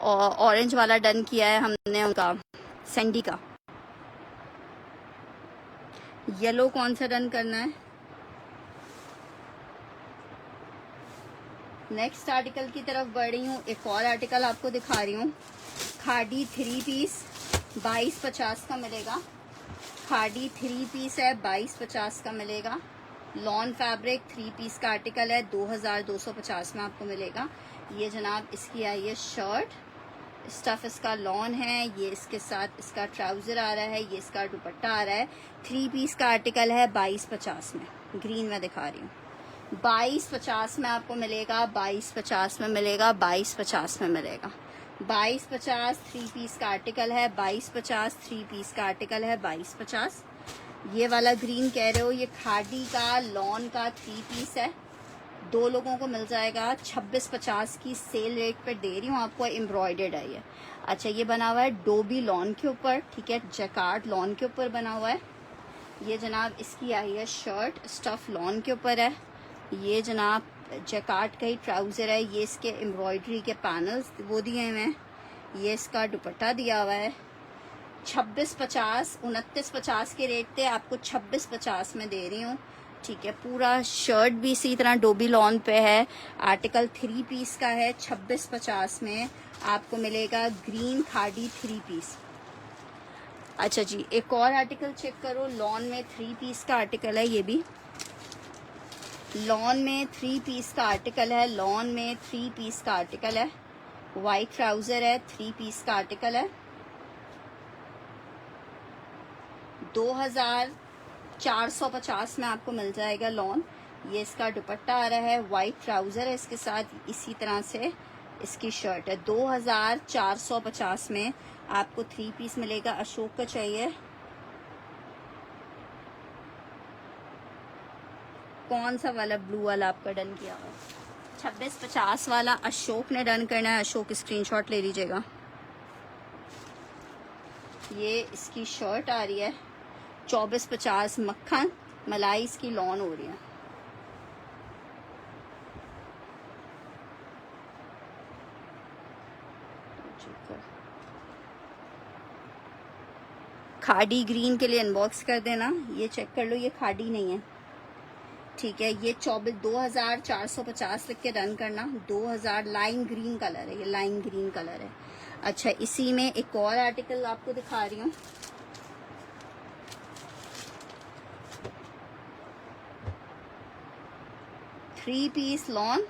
B: और ऑरेंज वाला डन किया है हमने उनका, सैंडी का। येलो कौन सा डन करना है? नेक्स्ट आर्टिकल की तरफ बढ़ रही हूँ। एक और आर्टिकल आपको दिखा रही हूँ। खाड़ी 3 पीस 2250 का मिलेगा। खाड़ी 3 पीस है, 2250 का मिलेगा। लॉन फैब्रिक 3 पीस का आर्टिकल है, 2250 में आपको मिलेगा। ये जनाब इसकी आई है शर्ट, स्टफ इसका लॉन है। ये इसके साथ इसका ट्राउजर आ रहा है, ये इसका दुपट्टा आ रहा है। 3 पीस का आर्टिकल है, 2250 में। ग्रीन में दिखा रही हूँ, 2250 में आपको मिलेगा। 2250 में मिलेगा, 2250 में मिलेगा। 2250 3 पीस का आर्टिकल है, 2250 3 पीस का आर्टिकल है, 2250। ये वाला ग्रीन कह रहे हो, ये खादी का लॉन का 3 पीस है, 2 लोगों को मिल जाएगा 26.50 की सेल रेट पर दे रही हूँ आपको। एम्ब्रॉयडर्ड है ये। अच्छा, ये बना हुआ है डोबी लॉन के ऊपर, ठीक है, जैकार्ड लॉन के ऊपर बना हुआ है। ये जनाब इसकी आई है शर्ट, स्टफ लॉन के ऊपर है। ये जनाब जैकार्ड का ही ट्राउज़र है। ये इसके एम्ब्रॉयडरी के पैनल्स वो दिए हुए हैं। ये इसका दुपट्टा दिया हुआ है। 26.50, 29.50 के रेट पे आपको 26.50 में दे रही हूँ, ठीक है। पूरा शर्ट भी इसी तरह डोबी लॉन पे है। आर्टिकल 3 पीस का है। 26.50 में आपको मिलेगा ग्रीन खादी 3 पीस। अच्छा जी, एक और आर्टिकल चेक करो। लॉन में 3 पीस का आर्टिकल है। ये भी लॉन में 3 पीस का आर्टिकल है। लॉन में 3 पीस का आर्टिकल है। वाइट ट्राउजर है, 3 पीस का आर्टिकल है। 2450 में आपको मिल जाएगा लॉन। ये इसका दुपट्टा आ रहा है, वाइट ट्राउजर है इसके साथ, इसी तरह से इसकी शर्ट है। 2450 में आपको 3 पीस मिलेगा। अशोक का चाहिए, कौन सा वाला? ब्लू वाला आपका डन किया हुआ। 2650 वाला अशोक ने डन करना है। अशोक स्क्रीनशॉट ले लीजिएगा। ये इसकी शर्ट आ रही है 2450, मक्खन मलाई इसकी लॉन हो रही है। खादी ग्रीन के लिए इनबॉक्स कर देना। ये चेक कर लो, ये खादी नहीं है, ठीक है। ये 2450 लिख के डन करना। 2000 लाइन ग्रीन कलर है, ये लाइन ग्रीन कलर है। अच्छा, इसी में एक और आर्टिकल आपको दिखा रही हूँ। थ्री पीस लॉन,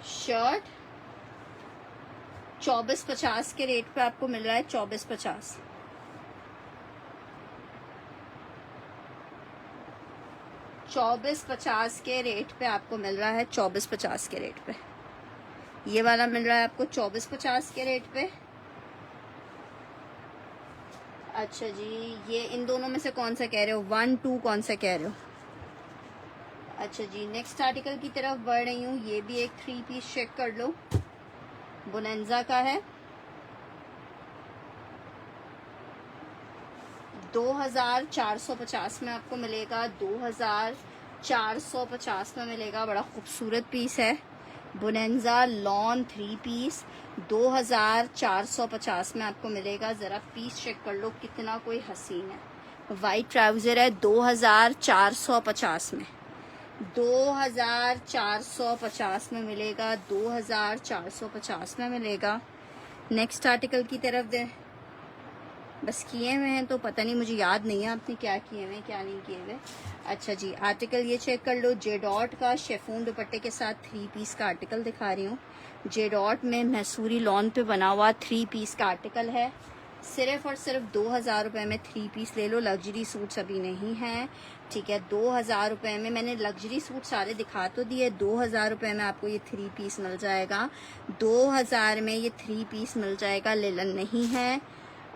B: शर्ट 2450 के रेट पे आपको मिल रहा है। 2450, के रेट पे आपको मिल रहा है। 2450 के रेट पे ये वाला मिल रहा है आपको 2450 के रेट पे। अच्छा जी, ये इन दोनों में से कौन सा कह रहे हो? 1 2 कौन सा कह रहे हो? अच्छा जी, नेक्स्ट आर्टिकल की तरफ बढ़ रही हूँ। ये भी एक 3 पीस चेक कर लो, बोनेंजा का है। 2450 में आपको मिलेगा। 2450 में मिलेगा। बड़ा खूबसूरत पीस है, बोनेंजा लॉन 3 पीस। 2450 में आपको मिलेगा। ज़रा पीस चेक कर लो कितना कोई हसीन है। वाइट ट्राउज़र है। 2450 में 2450 में मिलेगा। 2450 में मिलेगा। नेक्स्ट आर्टिकल की तरफ दे। बस किए हुए हैं तो पता नहीं, मुझे याद नहीं है आपने क्या किए हुए क्या नहीं किए हुए। अच्छा जी, आर्टिकल ये चेक कर लो। जे डॉट का शेफून दुपट्टे के साथ 3 पीस का आर्टिकल दिखा रही हूँ। जे डॉट में मैसूरी लॉन पे बना हुआ 3 पीस का आर्टिकल है। सिर्फ और सिर्फ 2000 रुपये में 3 पीस ले लो। लग्जरी सूट्स अभी नहीं हैं, ठीक है। 2000 रुपये में मैंने लग्जरी सूट सारे दिखा तो दिए। 2000 रुपये में आपको ये 3 पीस मिल जाएगा। 2000 में ये 3 पीस मिल जाएगा, लेलन नहीं है।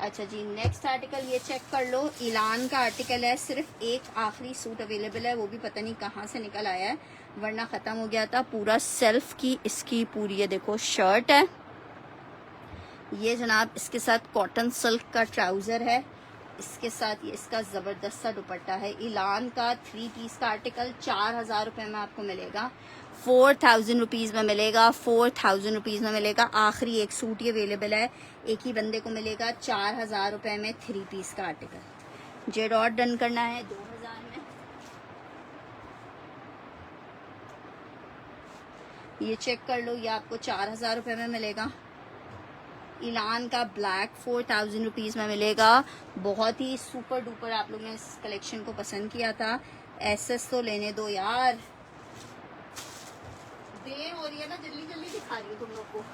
B: अच्छा जी, नेक्स्ट आर्टिकल ये चेक कर लो। इलान का आर्टिकल है। सिर्फ एक आखिरी सूट अवेलेबल है, वो भी पता नहीं कहाँ से निकल आया है, वरना ख़त्म हो गया था। पूरा सेल्फ की इसकी पूरी ये देखो शर्ट है। ये जनाब इसके साथ कॉटन सिल्क का ट्राउज़र है। इसके साथ ये इसका ज़बरदस्त सा दुपट्टा है। इलान का 3 पीस का आर्टिकल 4000 रुपये में आपको मिलेगा। 4000 रुपीज़ में मिलेगा। 4000 रुपीज़ में मिलेगा। आखिरी एक सूट ये अवेलेबल है, एक ही बंदे को मिलेगा। 4000 रुपये में 3 पीस का आर्टिकल। जे डॉट डन करना है 2000 में। ये चेक कर लो, ये आपको 4000 रुपये में मिलेगा। इलान का ब्लैक 4000 रुपीज़ में मिलेगा। बहुत ही सुपर डुपर आप लोग ने इस कलेक्शन को पसंद किया था। एसएस तो लेने दो यार, देर हो रही है ना, जल्दी जल्दी दिखा रही हूँ तुम लोग को।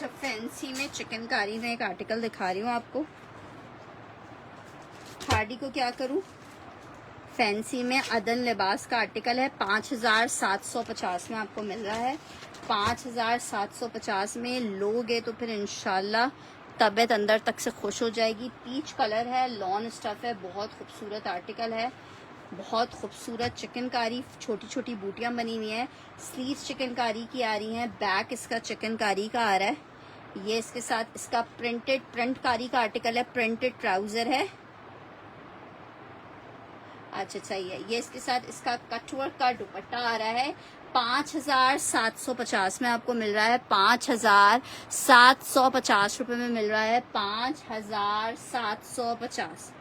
B: अच्छा, फैंसी में चिकनकारी में एक आर्टिकल दिखा रही हूँ आपको। खाड़ी को क्या करूँ, फैंसी में अदन लिबास का आर्टिकल है, 5750 में आपको मिल रहा है। 5750 में लोगे तो फिर इंशाल्लाह तबीयत अंदर तक से खुश हो जाएगी। पीच कलर है, लॉन स्टफ है, बहुत खूबसूरत आर्टिकल है, बहुत खूबसूरत चिकनकारी, छोटी छोटी बूटियां बनी हुई हैं। स्लीव्स चिकनकारी की आ रही हैं, बैक इसका चिकनकारी का आ रहा है। ये इसके साथ इसका प्रिंटकारी का आर्टिकल है, प्रिंटेड ट्राउजर है। अच्छा सही है। ये इसके साथ इसका कटवर्क का दुपट्टा आ रहा है। 5750 में आपको मिल रहा है। 5750 रुपए में मिल रहा है। 5750,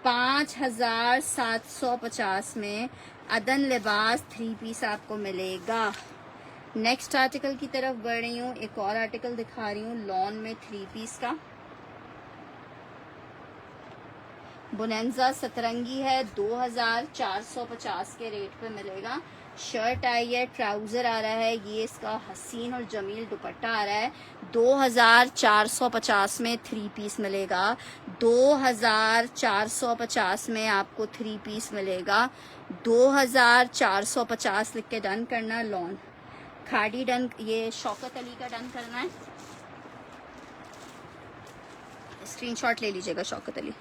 B: 5750 में अदन लिबास 3 पीस आपको मिलेगा। नेक्स्ट आर्टिकल की तरफ बढ़ रही हूँ। एक और आर्टिकल दिखा रही हूँ लॉन में 3 पीस का। बोनेंजा सतरंगी है, 2450 के रेट पे मिलेगा। शर्ट आई है, ट्राउजर आ रहा है, ये इसका हसीन और जमील दुपट्टा आ रहा है। 2450 में 3 पीस मिलेगा। 2450 में आपको 3 पीस मिलेगा। 2450 लिख के डन करना। लॉन खाड़ी डन, ये शौकत अली का डन करना है। स्क्रीनशॉट ले लीजिएगा शौकत अली।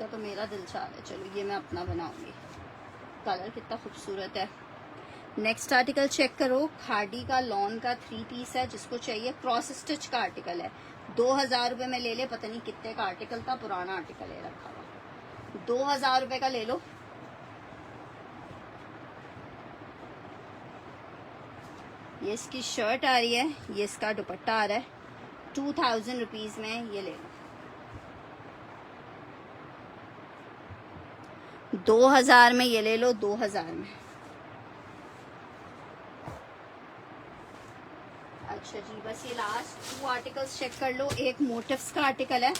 B: तो मेरा दिल चाह रहा है, चलो ये मैं अपना बनाऊंगी। कलर कितना खूबसूरत है। नेक्स्ट आर्टिकल चेक करो, खाड़ी का लॉन का 3 पीस है। जिसको चाहिए क्रॉस स्टिच का आर्टिकल है, 2000 रुपए में ले ले। पता नहीं कितने का आर्टिकल था, पुराना आर्टिकल है रखा हुआ। 2000 रुपए का ले लो। ये इसकी शर्ट आ रही है, ये इसका दुपट्टा आ रहा है। 2000 रुपीज में ये ले लो। 2000 में ये ले लो। 2000 में। अच्छा जी, बस ये लास्ट 2 आर्टिकल्स चेक कर लो। एक मोटिव्स का आर्टिकल है,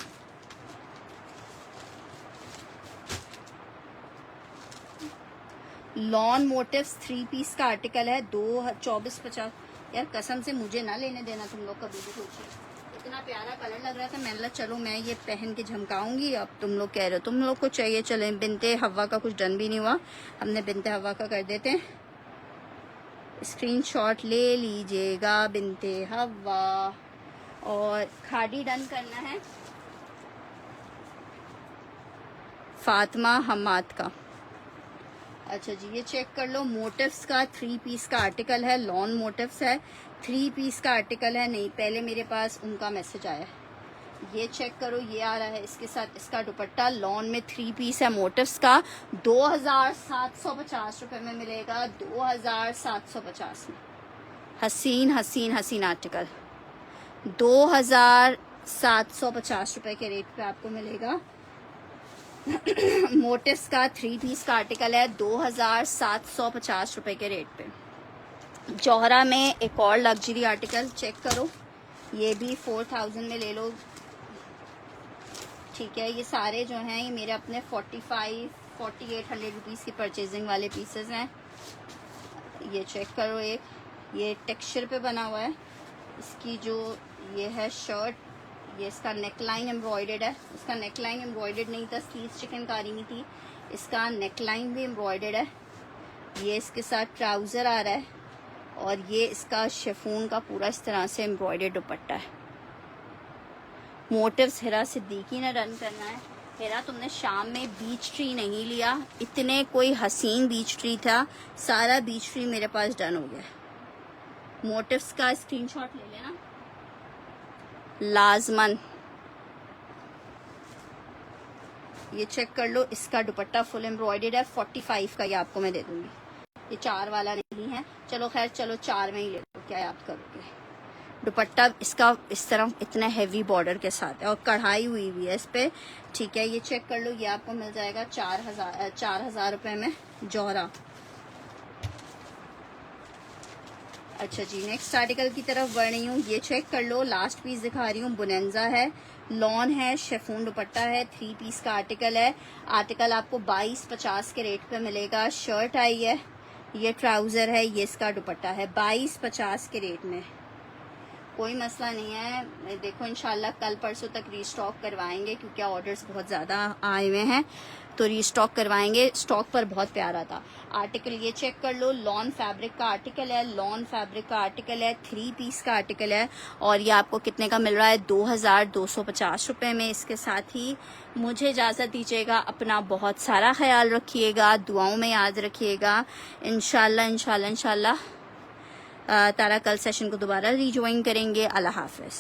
B: लॉन मोटिव्स 3 पीस का आर्टिकल है। 2450। यार कसम से मुझे ना लेने देना तुम लोग कभी भी सोचिए। इतना प्यारा कलर लग रहा था, मैंने कहा चलो मैं ये पहन के झमकाऊंगी। अब तुम लोग कह रहे हो तुम लोग को चाहिए, चले। बिनते हवा का कुछ डन भी नहीं हुआ, हमने बिनते हवा का कर देते हैं। स्क्रीनशॉट ले लीजिएगा बिनते हवा। और खाड़ी डन करना है फातिमा हमाद का। अच्छा जी, ये चेक कर लो। मोटिव्स का 3 पीस का आर्टिकल है, लॉन मोटिव्स है, 3 पीस का आर्टिकल है। नहीं, पहले मेरे पास उनका मैसेज आया है। ये चेक करो, ये आ रहा है इसके साथ इसका दुपट्टा। लॉन में 3 पीस है मोटिव्स का। 2750 रुपए में मिलेगा। 2750 में हसीन हसीन हसीन आर्टिकल 2750 रुपए के रेट पे आपको मिलेगा। मोटिव्स का 3 पीस का आर्टिकल है, 2750 रुपए के रेट पे। जौहरा में एक और लग्जरी आर्टिकल चेक करो, ये भी 4000 में ले लो। ठीक है, ये सारे जो हैं ये मेरे अपने 4800 रुपीज़ की परचेजिंग वाले पीसेस हैं। ये चेक करो, एक ये टेक्सचर पे बना हुआ है। इसकी जो ये है शर्ट, ये इसका नेकलाइन एम्ब्रॉयडर्ड है। इसका नेकलाइन एम्ब्रॉयडर्ड नहीं था, स्लीव्स चिकनकारी में थी। इसका नेकलाइन भी एम्ब्रॉयडर्ड है। ये इसके साथ ट्राउज़र आ रहा है और ये इसका शिफॉन का पूरा इस तरह से एम्ब्रॉयडर्ड दुपट्टा है। मोटिव्स हिरा सिद्दीकी ने रन करना है। हिरा, तुमने शाम में बीच ट्री नहीं लिया, इतने कोई हसीन बीच ट्री था, सारा बीच ट्री मेरे पास डन हो गया। मोटिव्स का स्क्रीनशॉट ले लेना लाजमन। ये चेक कर लो, इसका दुपट्टा फुल एम्ब्रॉयडर्ड है। 45 का ये आपको मैं दे दूंगी। ये 4 वाला नहीं है। चलो खैर, चलो 4 में ही ले लो, क्या याद करोगे। दुपट्टा इसका इस तरह इतने हैवी बॉर्डर के साथ है और कढ़ाई हुई हुई है इस पे। ठीक है, ये चेक कर लो, ये आपको मिल जाएगा 4000 रुपए में। जौहरा। अच्छा जी, नेक्स्ट आर्टिकल की तरफ बढ़ रही हूँ। ये चेक कर लो, लास्ट पीस दिखा रही हूँ। बुनेंजा है, लॉन है, शेफून दुपट्टा है, 3 पीस का आर्टिकल है। आर्टिकल आपको 22.50 के रेट पे मिलेगा। शर्ट आई है, ये ट्राउजर है, ये इसका दुपट्टा है 22.50 के रेट में। कोई मसला नहीं है। देखो इंशाल्लाह कल परसों तक रीस्टॉक करवाएंगे क्योंकि ऑर्डर्स बहुत ज़्यादा आए हुए हैं, तो रीस्टॉक करवाएंगे। स्टॉक पर बहुत प्यारा था आर्टिकल। ये चेक कर लो, लॉन फैब्रिक का आर्टिकल है, लॉन फैब्रिक का आर्टिकल है, 3 पीस का आर्टिकल है। और ये आपको कितने का मिल रहा है? 2250 रुपये में। इसके साथ ही मुझे इजाज़त दीजिएगा। अपना बहुत सारा ख्याल रखिएगा, दुआओं में याद रखिएगा। इंशाल्लाह तारा कल सेशन को दोबारा रीज्वाइन करेंगे। अल्लाह हाफिज़।